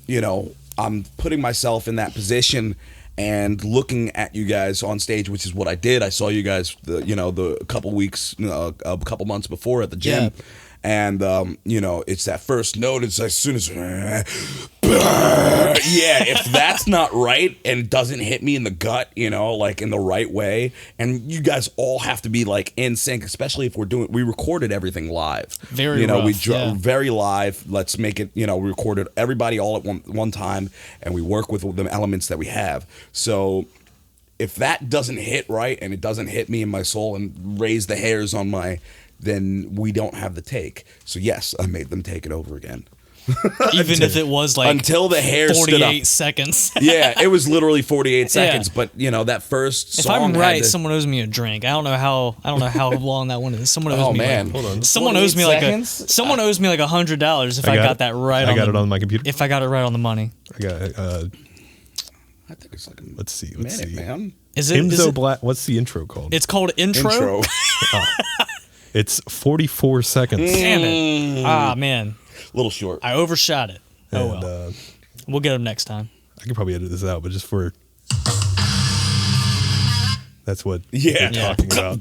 putting myself in that position, and looking at you guys on stage, which is what I did. I saw you guys, the couple weeks, a couple months before at the gym. Yeah. And, it's that first note. It's as soon as, if that's not right and doesn't hit me in the gut, like in the right way. And you guys all have to be like in sync, especially if we recorded everything live. Very rough, very live. Let's make it, we recorded everybody all at one time, and we work with the elements that we have. So if that doesn't hit right and it doesn't hit me in my soul and raise the hairs on then we don't have the take. So yes, I made them take it over again. Even if it was like until the hair 48 seconds. Yeah, it was literally 48 seconds. But that first song. If I'm right, someone owes me a drink. I don't know how long that one is. Someone owes me. Man, hold on. Someone owes me someone owes me like $100 if I got that right. I got it on my computer. If I got it right on the money. I got. I think it's like let's see. Man. Is it Black? What's the intro called? It's called intro. It's 44 seconds. Damn it! Ah, man. A little short. I overshot it. And, well. We'll get them next time. I could probably edit this out, but just for that's what you're talking about.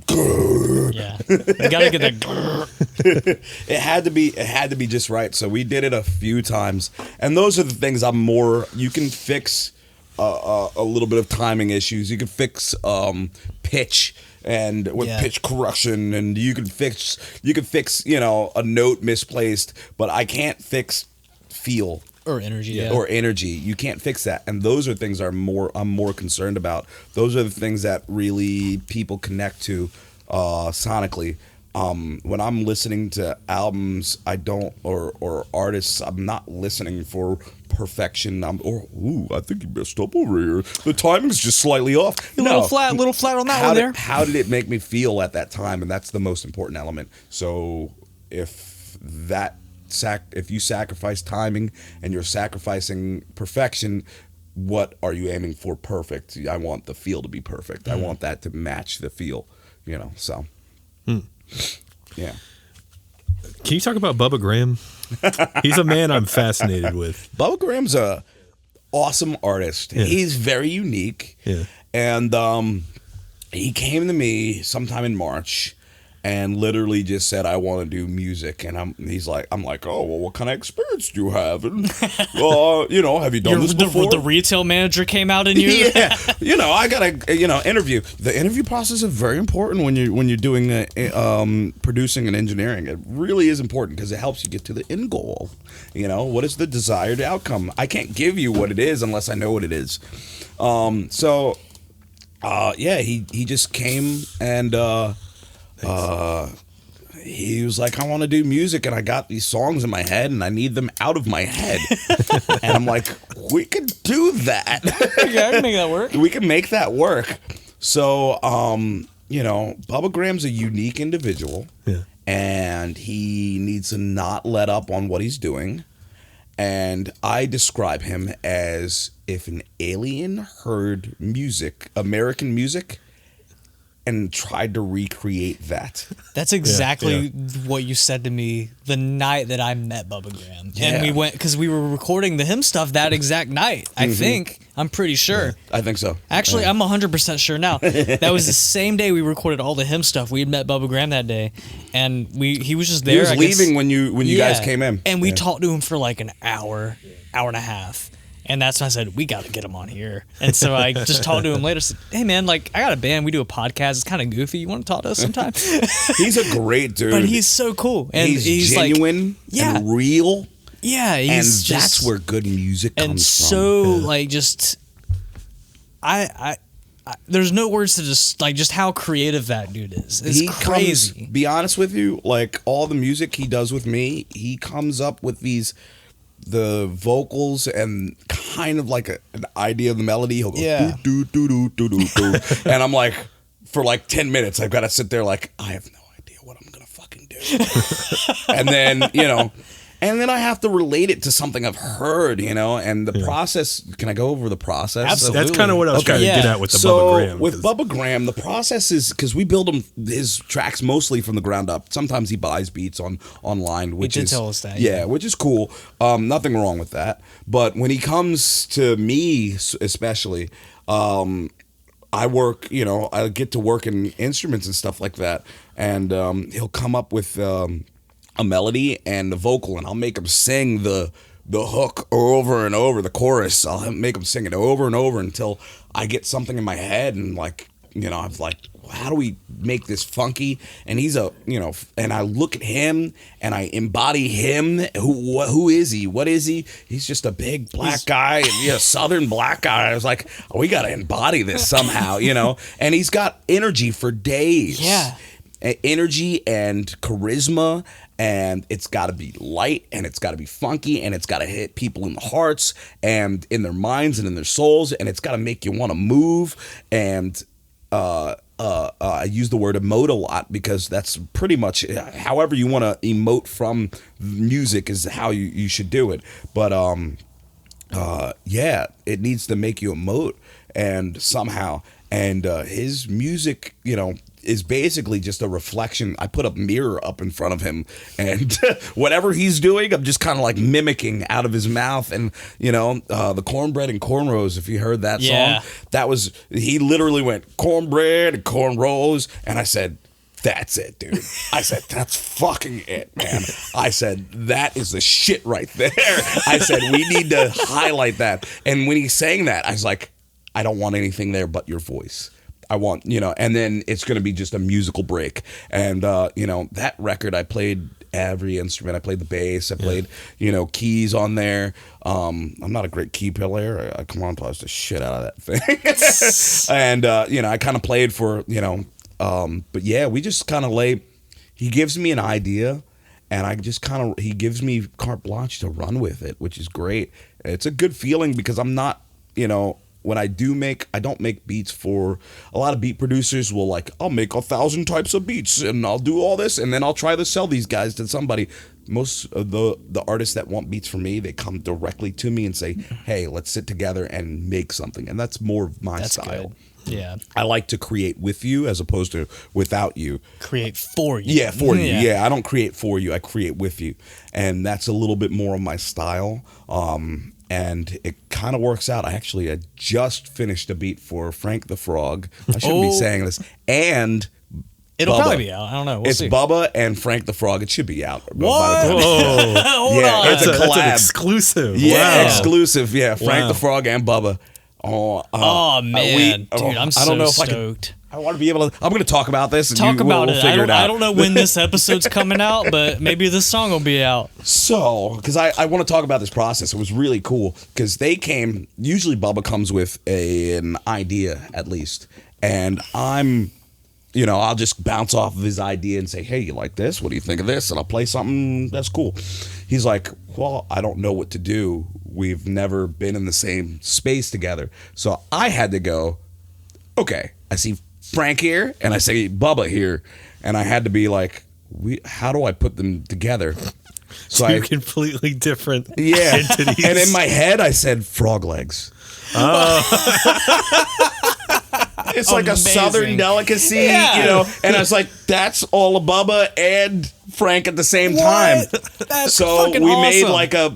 Yeah, you gotta get that. It had to be just right. So we did it a few times, and those are the things you can fix a little bit of timing issues. You can fix pitch. And with pitch correction, and you can fix a note misplaced, but I can't fix feel or energy. You can't fix that, and those are things I'm more concerned about. Those are the things that really people connect to sonically. When I'm listening to albums, or artists, I'm not listening for perfection. I think you messed up over here. The timing's just slightly off. A little flat on that one there. How did it make me feel at that time? And that's the most important element. So if you sacrifice timing and you're sacrificing perfection, what are you aiming for? Perfect. I want the feel to be perfect. I want that to match the feel. So. Yeah. Can you talk about Bubba Graham? He's a man I'm fascinated with. Bubba Graham's a awesome artist. Yeah. He's very unique. Yeah. And he came to me sometime in March and literally just said, I want to do music. And I'm like, oh, well, what kind of experience do you have? And, have you done this before? The retail manager came out in you? Yeah. I got to, interview. The interview process is very important when you're doing producing and engineering. It really is important because it helps you get to the end goal. What is the desired outcome? I can't give you what it is unless I know what it is. He just came and... he was like, I want to do music and I got these songs in my head and I need them out of my head. And I'm like, we could do that. Yeah, I can make that work. We can make that work. So, Bubba Graham's a unique individual. Yeah. And he needs to not let up on what he's doing. And I describe him as if an alien heard music, American music, and tried to recreate that. That's exactly what you said to me the night that I met Bubba Graham. Yeah. And we went, because we were recording the him stuff that exact night. I think. I'm pretty sure. Yeah, I think so. Actually, I'm 100% sure now. That was the same day we recorded all the him stuff. We had met Bubba Graham that day. And he was just there. He was leaving when you guys came in. And we talked to him for like an hour and a half. And that's when I said, we got to get him on here. And so I just talked to him later. Said, hey, man, I got a band. We do a podcast. It's kind of goofy. You want to talk to us sometime? He's a great dude. But he's so cool. And he's genuine and real. Yeah. And that's where good music comes from. And so, just... I there's no words to just how creative that dude is. It's crazy. Be honest with you, all the music he does with me, he comes up with the vocals and kind of like an idea of the melody. He'll go do do do do do do, and I'm like, for 10 minutes, I've got to sit there I have no idea what I'm gonna fucking do. And then and then I have to relate it to something I've heard, and the process. Can I go over the process? Absolutely. That's kind of what I was trying to get at with the So Bubba Graham. with Bubba Graham, the process is because we build his tracks mostly from the ground up. Sometimes he buys beats online, which did is tell us that, yeah, which is cool. Nothing wrong with that. But when he comes to me, especially, I work. I get to work in instruments and stuff like that, and he'll come up with a melody and the vocal, and I'll make him sing the hook over and over, the chorus. I'll make him sing it over and over until I get something in my head, and I'm like, how do we make this funky? And he's and I look at him and I embody him. Who is he? What is he? He's just a big black guy, Southern black guy. I was like, we got to embody this somehow, and he's got energy for days. Yeah. Energy and charisma, and it's got to be light, and it's got to be funky, and it's got to hit people in the hearts and in their minds and in their souls, and it's got to make you want to move. And I use the word emote a lot because that's pretty much however you want to emote from music is how you should do it. But it needs to make you emote, and somehow, and his music, is basically just a reflection. I put a mirror up in front of him, and whatever he's doing, I'm just kind of like mimicking out of his mouth. And the Cornbread and Cornrows, if you heard that Yeah. song, he literally went cornbread and cornrows, and I said, that's it, dude. I said, that's fucking it, man. I said, that is the shit right there. I said, we need to highlight that. And when he sang that, I was like, I don't want anything there but your voice. I want, and then it's going to be just a musical break. And, that record, I played every instrument. I played the bass. I played, keys on there. I'm not a great key player. I come on, plays the shit out of that thing. And, I kind of played for, but yeah, we just kind of he gives me an idea, and I just he gives me carte blanche to run with it, which is great. It's a good feeling because I'm not, when I don't make beats for a lot of beat producers will I'll make 1,000 types of beats and I'll do all this and then I'll try to sell these guys to somebody. Most of the artists that want beats from me, they come directly to me and say, hey, let's sit together and make something. And that's more of my style. Good. Yeah. I like to create with you as opposed to without you. Create for you. Yeah, for you. Yeah, I don't create for you. I create with you. And that's a little bit more of my style. And it kind of works out. I just finished a beat for Frank the Frog. I shouldn't be saying this. And it'll Bubba. probably be out. I don't know. We'll it's see. Bubba and Frank the Frog. It should be out. What? Hold Yeah, on. it's a That's an collab. exclusive. Yeah, Wow. exclusive. Yeah, Frank Wow. the Frog and Bubba. Oh man, dude, I'm I don't know so if stoked. I want to be able to. I'm going to talk about this. And Talk about we'll it. Figure it out. I don't know when this episode's coming out, but maybe this song will be out. So, because I want to talk about this process. It was really cool because they came. Usually, Bubba comes with an idea at least, and I'll just bounce off of his idea and say, hey, you like this? What do you think of this? And I'll play something that's cool. He's like, well, I don't know what to do. We've never been in the same space together. So I had to go, okay, I see Frank here and I see Bubba here. And I had to be like, how do I put them together? So Two completely different yeah. entities. And in my head, I said frog legs. It's like Amazing. a Southern delicacy, Yeah. And I was like, that's all of Bubba and Frank at the same time. That's So fucking we awesome. made like a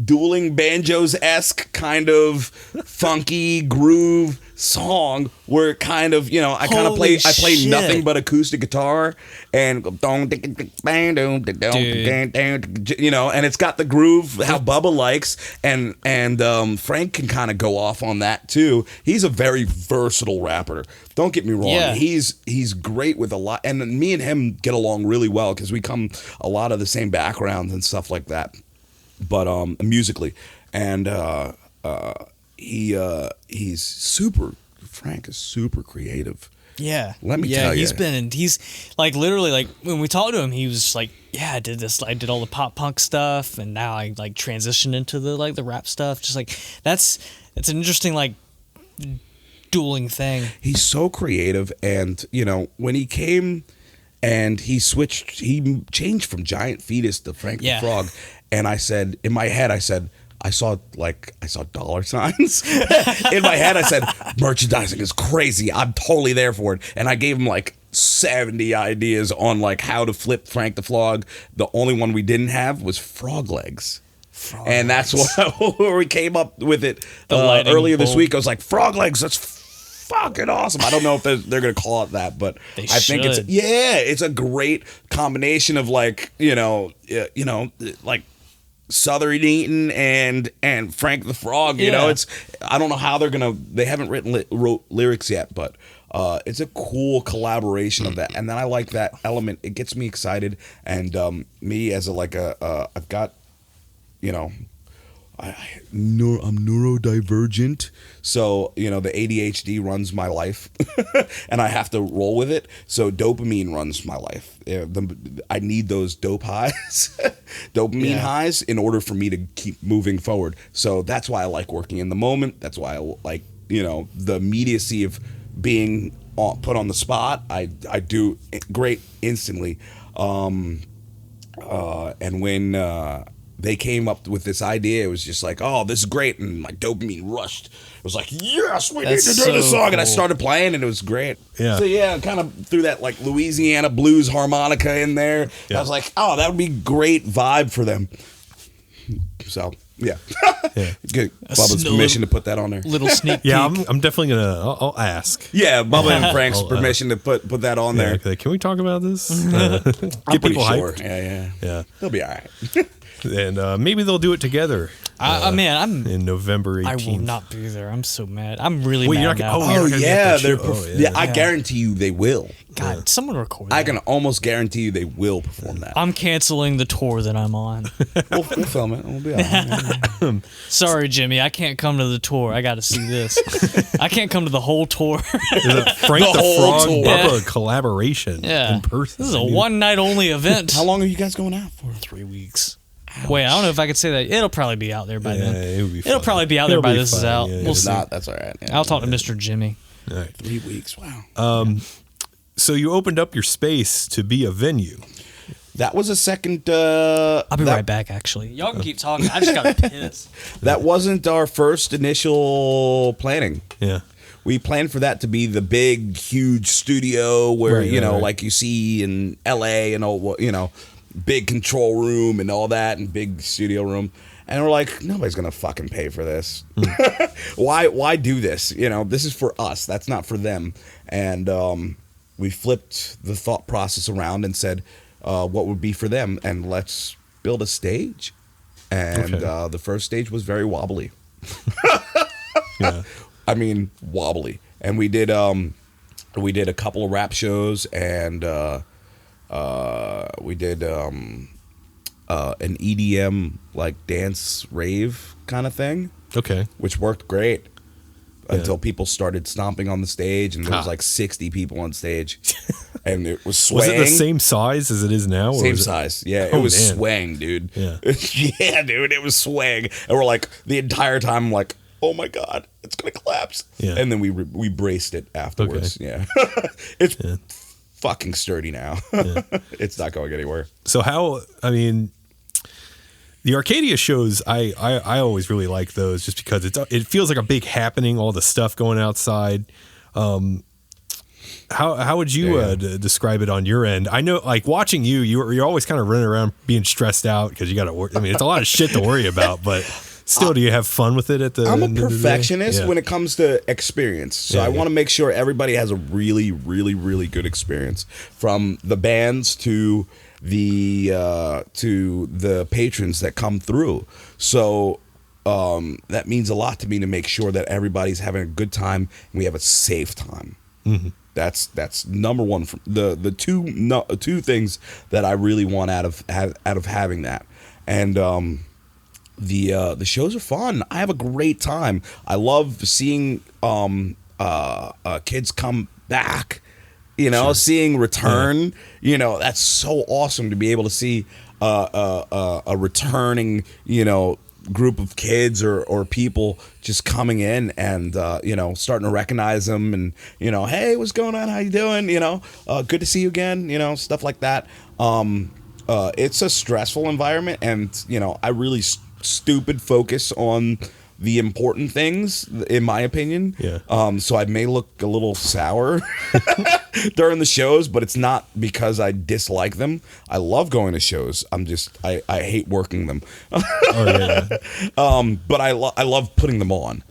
dueling banjos-esque kind of funky groove song where it kind of, I kind of Holy play shit. nothing but acoustic guitar and and it's got the groove how Bubba likes and Frank can kind of go off on that too. He's a very versatile rapper. Don't get me wrong. Yeah. He's great with a lot, and me and him get along really well because we come a lot of the same backgrounds and stuff like that. But musically, and he's super. Frank is super creative. Yeah. Let me tell he's you. he's like literally like when we talked to him, he was like, yeah, I did all the pop punk stuff, and now I like transitioned into the rap stuff. Just like it's an interesting like dueling thing. He's so creative, and when he came and he changed from Giant Fetus to Frank the Yeah. Frog. And I said, in my head, I saw dollar signs. In my head, I said, merchandising is crazy. I'm totally there for it. And I gave him like 70 ideas on like how to flip Frank the Frog. The only one we didn't have was frog legs. And that's where we came up with it lightning earlier this bolt. week. I was like, frog legs, that's fucking awesome. I don't know if they're going to call it that, but I think should. it's a great combination of like, like Southern Eaton and Frank the Frog. You know, I don't know how they haven't wrote lyrics yet, but it's a cool collaboration of that. And then I like that element. It gets me excited. And me as I've got, I'm neurodivergent, so the ADHD runs my life, and I have to roll with it. So dopamine runs my life. I need those dopamine highs in order for me to keep moving forward. So that's why I like working in the moment. That's why I like the immediacy of being put on the spot. I do great instantly, and when they came up with this idea, it was just like, oh, this is great, and my dopamine rushed. It was like, yes, we need to do this song, and I started playing, and it was great. Yeah. So yeah, kind of threw that like Louisiana blues harmonica in there. Yeah. I was like, oh, that would be great vibe for them. So yeah, get Bubba's permission to put that on there. Little sneak peek. Yeah, I'm definitely gonna. I'll ask. Yeah, Bubba and Frank's permission to put that on there. Okay, can we talk about this? I'm Get pretty people sure. hyped. Yeah. They'll be all right. And maybe they'll do it together. Man, in November 18th. I will not be there. I'm so mad. I'm really Wait, you're mad not now. gonna- you're Oh not gonna be yeah, at that they're show. Oh, yeah. I guarantee you they will. God, someone record I that. can almost guarantee you they will perform that. I'm canceling the tour that I'm on. We'll film it. We'll be all right. Sorry, Jimmy. I can't come to the tour. I got to see this. I can't come to the whole tour. Is it Frank The the, whole Frog tour. Bubba collaboration Yeah. in person? This is a one night only event. How long are you guys going out for? 3 weeks. Wait, I don't know if I could say that. It'll probably be out there by Yeah, then. it'll be It'll fine. probably be out there It'll by be this is fine, out. yeah, We'll If see. not, that's all right. Yeah. I'll talk to Mr. Jimmy. All right. 3 weeks. Wow. So you opened up your space to be a venue. That was a second. I'll be that, right back, actually. Y'all can keep talking. I just got pissed. That wasn't our first initial planning. Yeah. We planned for that to be the big, huge studio where, Right, right. like you see in LA and all, big control room and all that and big studio room. And we're like, nobody's going to fucking pay for this. Why do this? This is for us. That's not for them. And we flipped the thought process around and said, what would be for them? And let's build a stage. And Okay. the first stage was very wobbly. Yeah. I mean, wobbly. And we did a couple of rap shows, and we did an EDM like dance rave kind of thing, Okay. which worked great until people started stomping on the stage, and there was like 60 people on stage, and it was Was swaying. it the same size as it is now? Or Same was it- size. Yeah, Oh, it was man. swaying, dude. Yeah. Yeah, dude, it was swaying. And we're like, the entire time, like, oh my God, it's going to collapse. Yeah. And then we braced it afterwards. Yeah. It's fucking sturdy now. It's not going anywhere. So the Arcadia shows, I always really like those just because it feels like a big happening, all the stuff going outside. How would you describe it on your end? I know, like watching you're always kind of running around being stressed out because you got to work. I mean, it's a lot of shit to worry about, but still, do you have fun with it at the I'm a end of the day? perfectionist Yeah. when it comes to experience. So Yeah, I yeah. want to make sure everybody has a really, really, really good experience, from the bands to the patrons that come through. So that means a lot to me to make sure that everybody's having a good time and we have a safe time. Mm-hmm. That's number one. The two things that I really want out of having that. And the shows are fun. I have a great time. I love seeing kids come back. Seeing return. That's so awesome to be able to see a returning group of kids or people just coming in and starting to recognize them and hey, what's going on, how you doing, good to see you again, stuff like that. It's a stressful environment, and I really stupid focus on the important things, in my opinion. Yeah. So I may look a little sour during the shows, but it's not because I dislike them. I love going to shows. I hate working them. Oh yeah. But I love putting them on.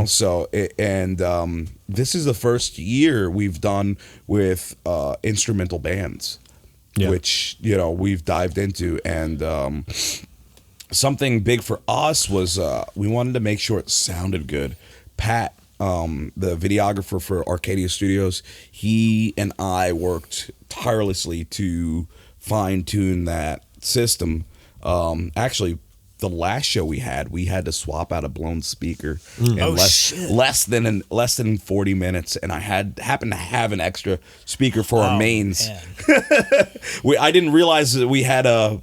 So this is the first year we've done with instrumental bands, which we've dived into, and something big for us was we wanted to make sure it sounded good. Pat, the videographer for Arcadia Studios, he and I worked tirelessly to fine tune that system. Actually, the last show we had to swap out a blown speaker in less than 40 minutes, and I happened to have an extra speaker for our mains. I didn't realize that we had a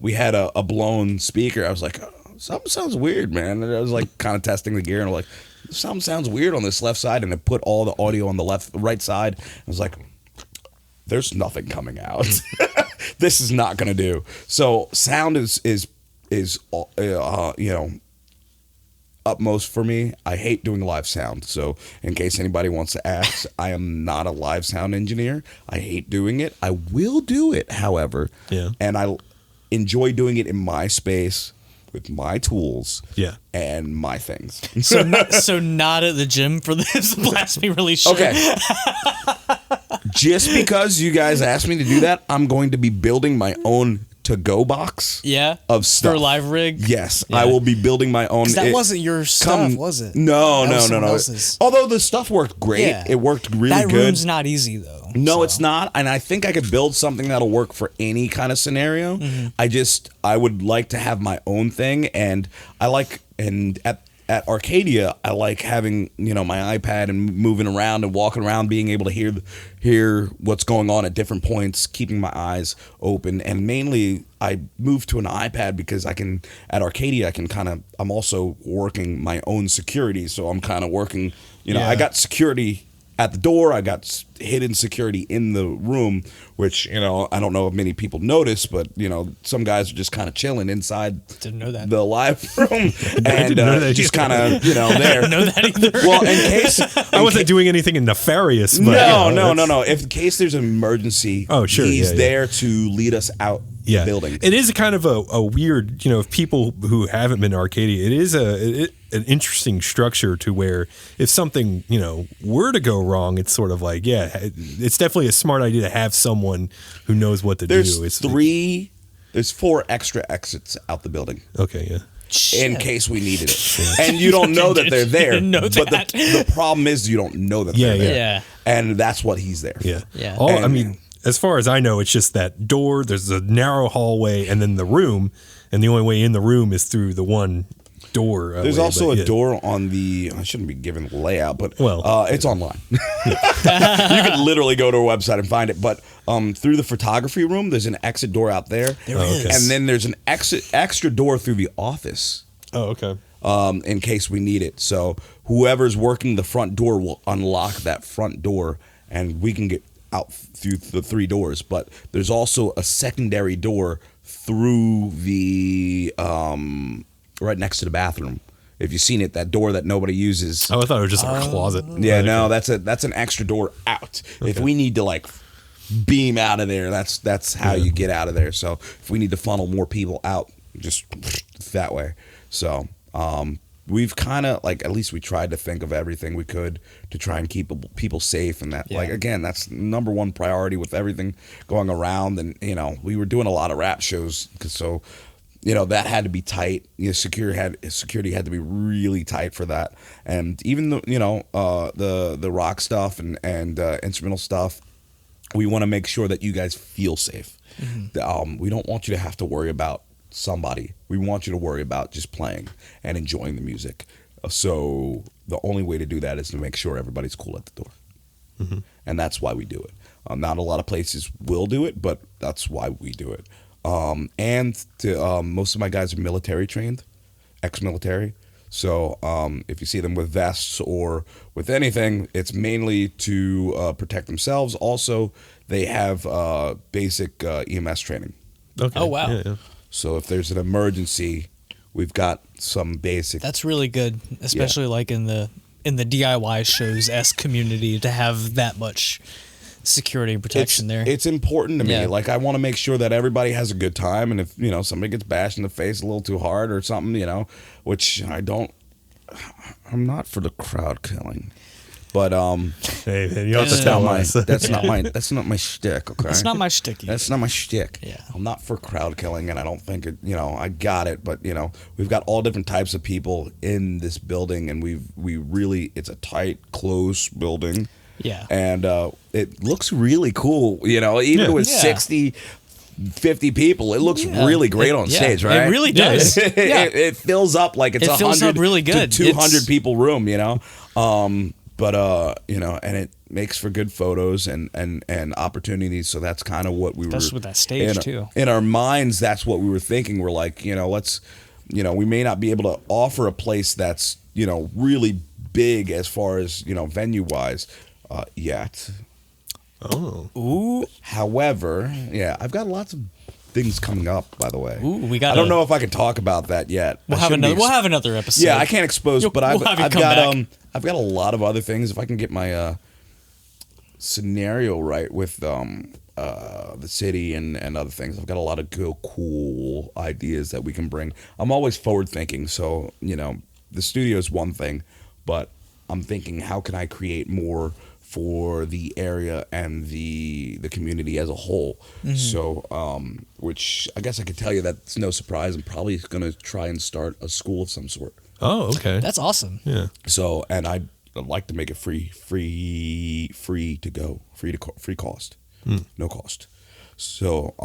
blown speaker. I was like, something sounds weird, man. And I was like kind of testing the gear, and I'm like, something sounds weird on this left side, and I put all the audio on the right side. I was like, there's nothing coming out. This is not gonna do. So sound is utmost for me. I hate doing live sound. So in case anybody wants to ask, I am not a live sound engineer. I hate doing it. I will do it, however. Yeah. And I enjoy doing it in my space with my tools. Yeah. And my things. So not at the gym for this blasphemy release show. Okay. Just because you guys asked me to do that, I'm going to be building my own to-go box of stuff. For live rig? Yes. Yeah. I will be building my own. 'Cause that wasn't your stuff, was it? No. Else's. Although the stuff worked great. Yeah. It worked really That good. room's not easy, though. No, so. it's not. And I think I could build something that'll work for any kind of scenario. I would like to have my own thing. And at Arcadia, I like having, my iPad and moving around and walking around, being able to hear what's going on at different points, keeping my eyes open. And mainly I moved to an iPad because at Arcadia, I'm also working my own security. So I'm kind of working, I got security at the door. I got hidden security in the room, which, I don't know if many people notice, but, some guys are just kind of chilling inside Didn't know that. the live room and just kind of, there. Didn't know that either. Well, in case... I wasn't doing anything nefarious. But, No. If in case there's an emergency, he's there to lead us out the building. It is kind of a weird, if people who haven't been to Arcadia, it is an interesting structure to where if something, were to go wrong, it's sort of like, it's definitely a smart idea to have someone who knows what to do. There's 4 extra exits out the building. Okay, yeah. In case we needed it. And you don't know that they're there. Didn't know but that. the problem is you don't know that they're there. Yeah. And that's what he's there for. Yeah. Yeah. As far as I know, it's just that door, there's a narrow hallway, and then the room, and the only way in the room is through the one door. There's also a door on I shouldn't be giving the layout, but it's online. You can literally go to our website and find it. But through the photography room, there's an exit door out there. There is. And then there's an extra door through the office. Oh, okay. In case we need it. So whoever's working the front door will unlock that front door, and we can get out through the 3 doors. But there's also a secondary door through the right next to the bathroom. If you've seen it, that door that nobody uses. Oh, I thought it was just a closet. Yeah, no, that's an extra door out. Okay. If we need to beam out of there, that's how you get out of there. So if we need to funnel more people out, just that way. So we've kind of at least we tried to think of everything we could to try and keep people safe, and that again, that's number one priority with everything going around. And we were doing a lot of rap shows, so that had to be tight. Security had to be really tight for that. And even the rock stuff and instrumental stuff, we want to make sure that you guys feel safe. We don't want you to have to worry about somebody. We want you to worry about just playing and enjoying the music. So the only way to do that is to make sure everybody's cool at the door. And that's why we do it. Not a lot of places will do it, but that's why we do it. And most of my guys are military trained, ex-military. So if you see them with vests or with anything, it's mainly to protect themselves. Also, they have basic EMS training. Okay. Oh, wow. Yeah, yeah. So if there's an emergency, we've got some basic. That's really good, especially like in the DIY shows community to have that much security and protection there. It's important to me. Yeah. Like I want to make sure that everybody has a good time, and if somebody gets bashed in the face a little too hard or something, which I'm not for the crowd killing, but Hey, man, you have to That's tell not us. that's not my shtick. Okay, It's not my shtick either. That's not my shtick. Yeah. I'm not for crowd killing, and I don't think it. I got it, but we've got all different types of people in this building, and we really it's a tight, close building. Yeah. And it looks really cool, even with Yeah. 60, 50 people, it looks really great on stage, right? It really does. Yeah. it fills up like it's It fills 100 up really good. to 200 It's- people room, but and it makes for good photos and opportunities. So that's kind of what we were. Especially with that stage, in, too. In our minds, that's what we were thinking. We're like, let's, we may not be able to offer a place that's, really big as far as, venue wise, yet. Oh. Ooh. However, I've got lots of things coming up, by the way. Ooh, we got. I don't know if I can talk about that yet. We'll I have shouldn't be another. We'll have another episode. Yeah, I can't expose, but We'll have you I've come got back. I've got a lot of other things. If I can get my scenario right with the city and other things, I've got a lot of cool ideas that we can bring. I'm always forward thinking, so the studio is one thing, but I'm thinking how can I create more for the area and the community as a whole. Mm-hmm. So, which I guess I could tell you that's no surprise. I'm probably going to try and start a school of some sort. Oh, okay. That's awesome. yeah. So, and I'd like to make it free to go, free cost, no cost. So,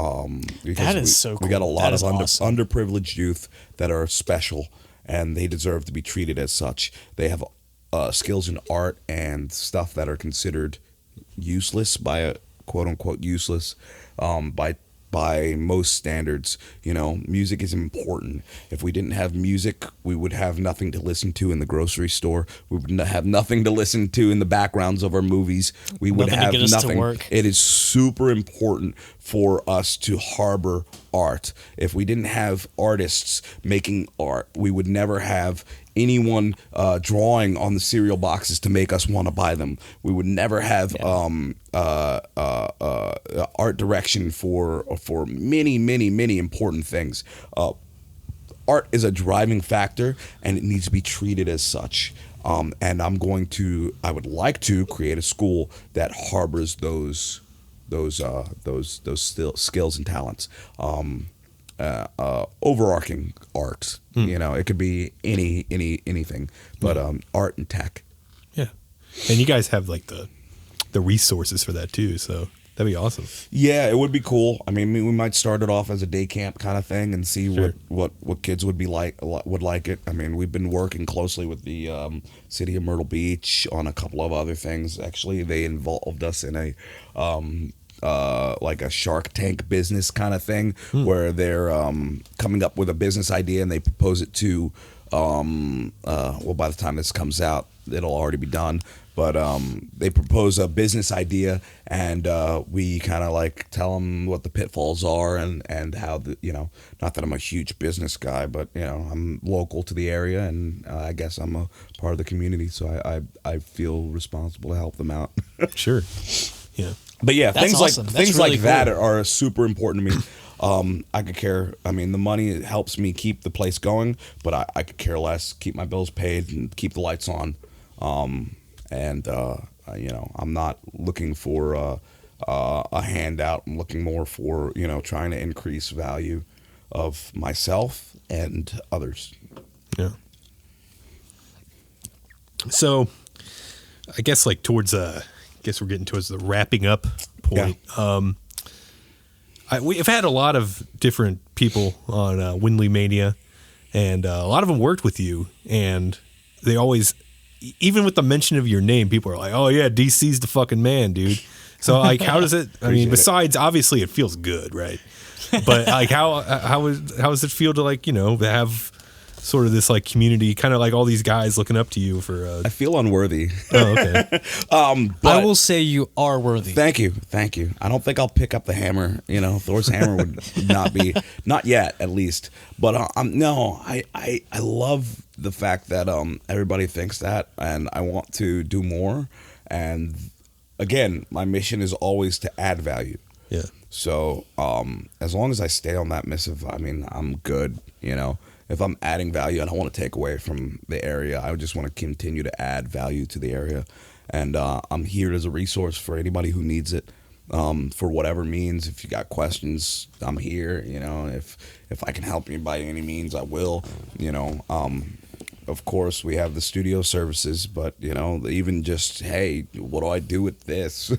because That is so we got a cool. lot That of is awesome. underprivileged youth that are special, and they deserve to be treated as such. They have skills in art and stuff that are considered useless by a quote unquote useless by most standards. Music is important. If we didn't have music, we would have nothing to listen to in the grocery store. We would have nothing to listen to in the backgrounds of our movies. We would Nothing to have get us to nothing. work. It is super important for us to harbor art. If we didn't have artists making art, we would never have anyone drawing on the cereal boxes to make us want to buy them. We would never have art direction for many important things. Art is a driving factor, and it needs to be treated as such. And I would like to create a school that harbors those skills and talents. Overarching art, it could be anything, but art and tech. Yeah. And you guys have like the resources for that too, so that'd be awesome. Yeah, it would be cool. I mean, we might start it off as a day camp kind of thing and see Sure. what kids would like it. I mean, we've been working closely with the city of Myrtle Beach on a couple of other things. Actually, they involved us in a like a Shark Tank business kind of thing, where they're coming up with a business idea and they propose it to by the time this comes out, it'll already be done. But they propose a business idea, and we kind of like tell them what the pitfalls are and how not that I'm a huge business guy, but I'm local to the area, and I guess I'm a part of the community, so I feel responsible to help them out. Sure. Yeah. But yeah, That's things awesome. like That's things really like that cool. are super important to me. I could care. I mean, the money helps me keep the place going, but I could care less. Keep my bills paid and keep the lights on. I'm not looking for a handout. I'm looking more for trying to increase value of myself and others. Yeah. So, I guess like towards we're getting towards the wrapping up point. Yeah. We've had a lot of different people on Windley Mania, and a lot of them worked with you, and they always, even with the mention of your name, people are like, "Oh yeah, DC's the fucking man, dude." So like, how does it? I mean, besides obviously it feels good, right? But like, how does it feel to like have sort of this like community, kind of like all these guys looking up to you for? I feel unworthy. Oh, okay. But I will say you are worthy. thank you. I don't think I'll pick up the hammer. You know, Thor's hammer would not yet, at least. But no, I love the fact that everybody thinks that, and I want to do more. And again, my mission is always to add value. Yeah. So as long as I stay on that missive, I mean, I'm good. You know, if I'm adding value, I don't want to take away from the area. I just want to continue to add value to the area. And I'm here as a resource for anybody who needs it, for whatever means. If you got questions, I'm here. You know, if I can help you by any means, I will. You know, of course, we have the studio services, but you know, even just, hey, what do I do with this?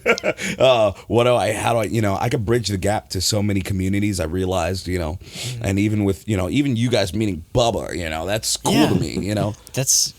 How do I, you know, I could bridge the gap to so many communities. I realized, you know, and even with, you know, even you guys meeting Bubba, you know, that's cool to me. You know, That's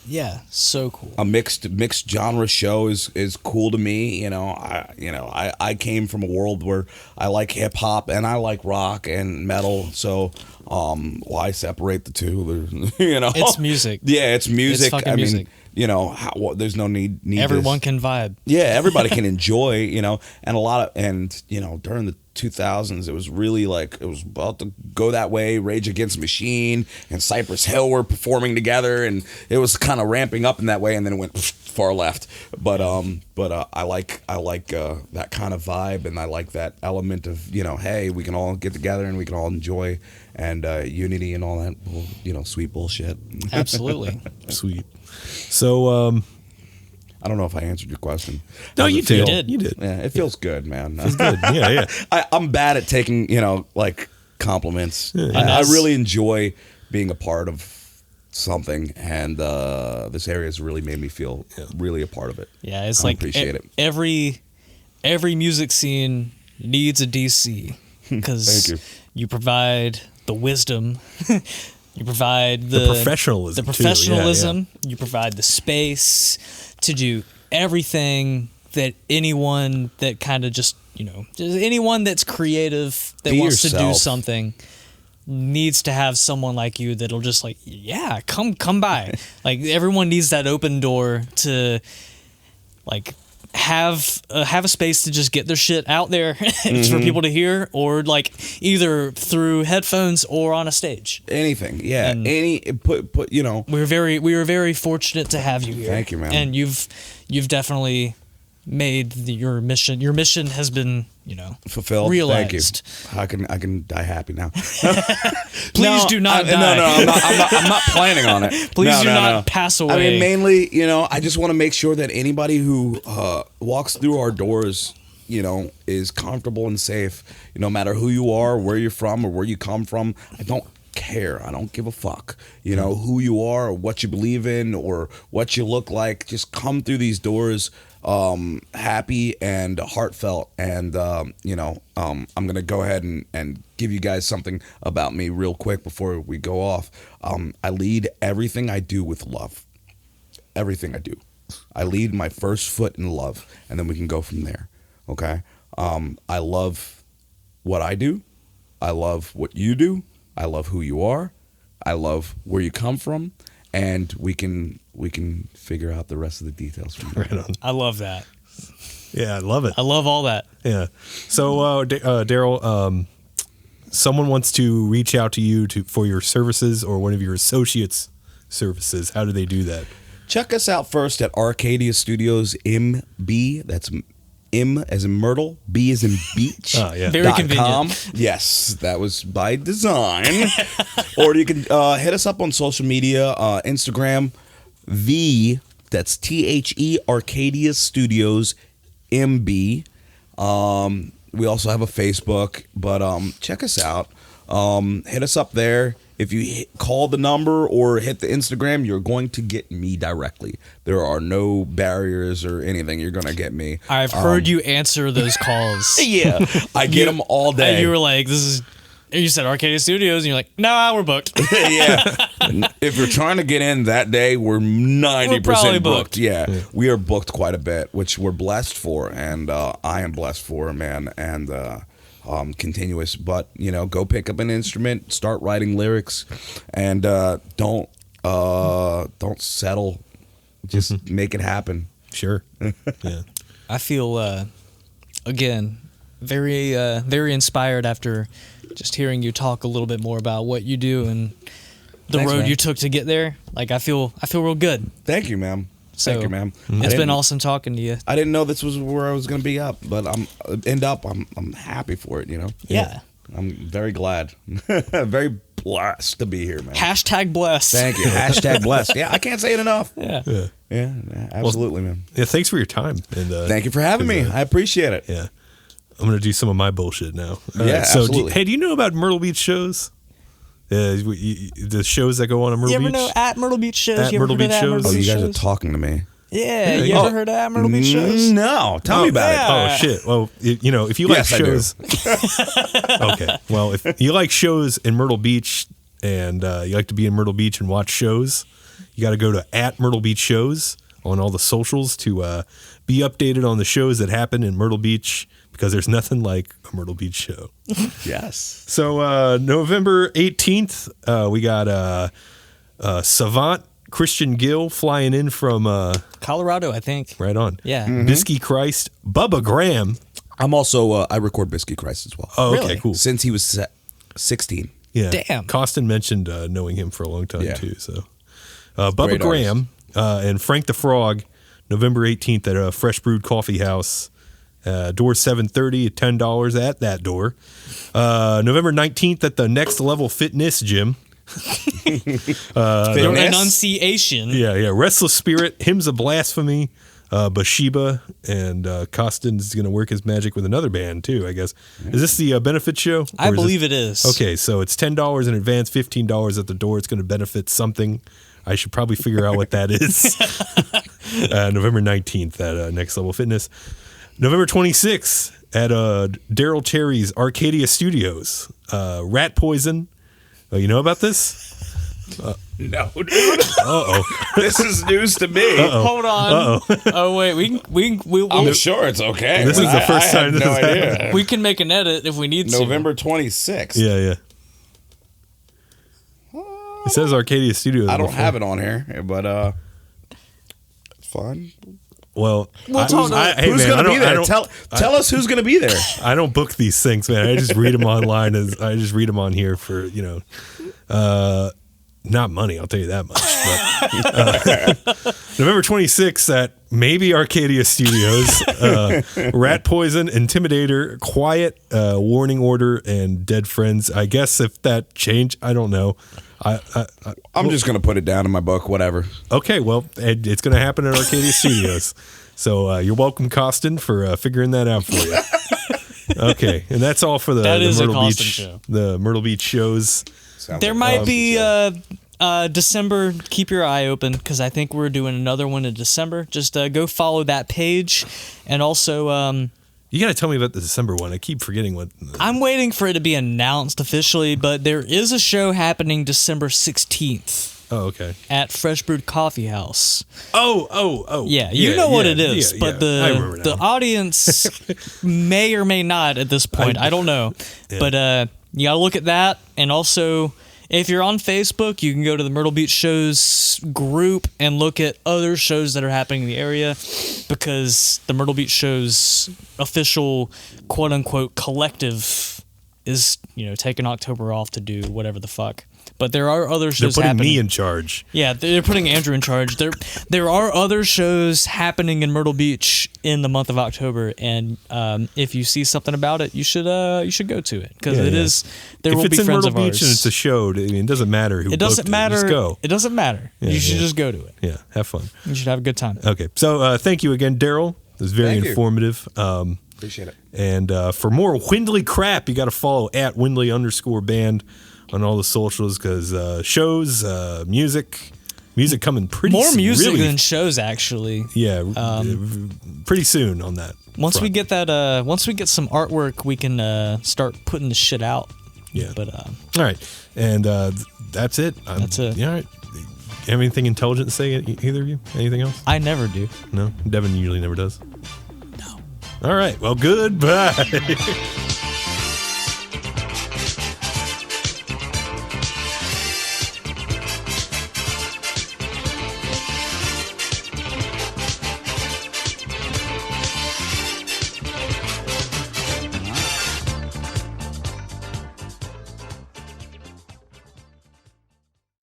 so cool. a mixed genre show is cool to me. You know, I came from a world where I like hip hop and I like rock and metal, so why separate the two? You know, It's music. Yeah, it's music. It's fucking I mean, music. you know, there's no need. Everyone this. can vibe. Yeah, everybody can enjoy. You know, and you know, during the 2000s, it was really like it was about to go that way. Rage Against the Machine and Cypress Hill were performing together, and it was kind of ramping up in that way, and then it went far left. But I like that kind of vibe, and I like that element of, you know, hey, we can all get together and we can all enjoy, and unity and all that, you know, sweet bullshit. Absolutely. Sweet. So, I don't know if I answered your question. no, How's you it feel? did. You did. Yeah, it feels good, man. Good. Yeah, yeah. I'm bad at taking, you know, like compliments. Yeah. I that's- really enjoy being a part of something, and this area has really made me feel really a part of it. Yeah, it's I like appreciate it. every music scene needs a DC because Thank you provide the wisdom, you provide The professionalism, the too. Yeah, professionalism, you provide the space to do everything that anyone that kind of just, you know, just anyone that's creative that Be wants to do yourself. something needs to have someone like you that'll just like, yeah, come by. Like everyone needs that open door to like have a space to just get their shit out there for people to hear, or like either through headphones or on a stage. Anything, yeah. And- Put you know. We were very fortunate to have you here. Thank you, man. And you've definitely made your mission. Your mission has been, you know, Fulfilled. realized. Thank you. I can die happy now. Please do not die. No, I'm not planning on it. Please No, do no, not no. pass I away. mean, mainly, you know, I just want to make sure that anybody who walks through our doors, you know, is comfortable and safe. No matter who you are, where you're from, or where you come from, I don't care. I don't give a fuck. You know, who you are, or what you believe in, or what you look like. Just come through these doors happy and heartfelt. And you know, I'm gonna go ahead and give you guys something about me real quick before we go off. I lead everything I do with love. Everything I do, I lead my first foot in love, and then we can go from there. Okay. I love what I do. I love what you do. I love who you are. I love where you come from, and we can figure out the rest of the details from there. Right on. I love that. Yeah, I love it. I love all that. Yeah. So, Darryl, someone wants to reach out to you for your services or one of your associates' services. How do they do that? Check us out first at Arcadia Studios MB. That's M as in Myrtle, B as in Beach. Oh, yeah. Very convenient. Yes, that was by design. Or you can hit us up on social media, Instagram, that's THE Arcadia Studios MB. We also have a Facebook, but check us out. Hit us up there. If you call the number or hit the Instagram, you're going to get me directly. There are no barriers or anything. You're going to get me. I've heard you answer those calls. Yeah, I get them all day. And you were like, "This is." You said Arcadia Studios, and you're like, "Nah, we're booked." Yeah. If you're trying to get in that day, we're 90% probably booked. booked. Yeah, we are booked quite a bit, which we're blessed for, and I am blessed for, man, and continuous. But you know, go pick up an instrument, start writing lyrics, and don't Don't settle. Just make it happen. Sure. Yeah. I feel again very inspired after just hearing you talk a little bit more about what you do and the Thanks, road man. you took to get there. Like I feel real good. Thank you, ma'am. So, Thank you, ma'am. It's been awesome talking to you. I didn't know this was where I was going to be up, but I'm happy for it, you know? Yeah. I'm very glad. Very blessed to be here, man. Hashtag blessed. Thank you. Hashtag blessed. Yeah, I can't say it enough. Yeah. Yeah. Yeah, absolutely, man. Yeah. Thanks for your time. And Thank you for having me. I appreciate it. Yeah. I'm gonna do some of my bullshit now. Yeah, so absolutely. do you know about Myrtle Beach shows? The shows that go on in Myrtle You ever Beach. know at Myrtle Beach shows? At You ever Myrtle heard of Beach at shows? Myrtle Oh, you Beach guys are shows? talking to me. Yeah. You ever heard of at Myrtle Beach shows? No. Tell me about yeah. Oh shit! Well, if you like Yes, I do. shows, okay. Well, if you like shows in Myrtle Beach and you like to be in Myrtle Beach and watch shows, you got to go to at Myrtle Beach shows on all the socials to be updated on the shows that happen in Myrtle Beach because there's nothing like a Myrtle Beach show. it. Yes. So November 18th, we got Savant Christian Gill flying in from Colorado, I think. right on. Yeah. Bisky Christ, Bubba Graham. I'm also, I record Bisky Christ as well. Oh, okay, Really? cool. Since he was 16. Yeah. Damn. Costin mentioned knowing him for a long time Yeah. too. So Bubba Great Graham and Frank the Frog, November 18th at a Fresh Brewed Coffee House. Door 7:30 at $10 at that door. November 19th at the Next Level Fitness Gym. Your Fitness? enunciation. Yeah. Restless Spirit, Hymns of Blasphemy, Bathsheba, and Costin's going to work his magic with another band too, I guess. Is this the benefit show? I believe it is. Okay, so it's $10 in advance, $15 at the door. It's going to benefit something. I should probably figure out what that is. November 19th at Next Level Fitness. November 26th at Darryl Cherry's Arcadia Studios. Rat Poison. Oh, you know about this? No, dude. Uh-oh. This is news to me. Hold on. Oh wait, we'll I'm sure it's okay. This is the first I time have this no has idea. we can make an edit if we need to. November 26th. Yeah. It says Arcadia Studios. I don't have it on here, but it's fine. Well, We'll talk hey, Who's man, going I to be don't- I there? don't- Tell us who's going to be there. I don't book these things, man. I just read them online. I just read them on here for not money. I'll tell you that much. But, November 26th at maybe Arcadia Studios. Rat Poison, Intimidator, Quiet, Warning Order, and Dead Friends. I guess if that changed, I don't know. I'm just going to put it down in my book, whatever. Okay, well, it's going to happen at Arcadia Studios. So you're welcome, Costin, for figuring that out for you. Okay, and that's all for the is a Myrtle Costin Beach show. the Myrtle Beach shows. Sounds There like might be December. Keep your eye open because I think we're doing another one in December. Just go follow that page, and also You got to tell me about the December one. I keep forgetting what. I'm waiting for it to be announced officially. But there is a show happening December 16th Oh, okay. at Fresh Brewed Coffee House. Oh. Yeah, you know what it is, but I remember the now. audience may or may not at this point. I don't know, but you gotta look at that, and also if you're on Facebook, you can go to the Myrtle Beach Shows group and look at other shows that are happening in the area, because the Myrtle Beach Shows official quote unquote collective is taking October off to do whatever the fuck. But there are other They're shows putting happening. me in charge. Yeah, they're putting Andrew in charge. There are other shows happening in Myrtle Beach in the month of October, and if you see something about it, you should go to it because Yeah, it yeah. is. There If will it's be in friends Myrtle of Beach ours. and it's a show, I mean, it doesn't matter who. It doesn't booked matter. Just go. It doesn't matter. Yeah, you should yeah. just go to it. Yeah, have fun. You should have a good time. Okay, so thank you again, Darryl. It was very Thank you. informative. Appreciate it. And for more Windley crap, you got to follow at Windley_band on all the socials because shows, music coming pretty More music really, than shows, actually. yeah, pretty soon on that. Once we front. get that, once we get some artwork, we can start putting the shit out. Yeah. But All right, and that's it. That's it. Yeah, all right. You have anything intelligent to say, either of you? Anything else? I never do. No? Devin usually never does. No. All right. Well, goodbye.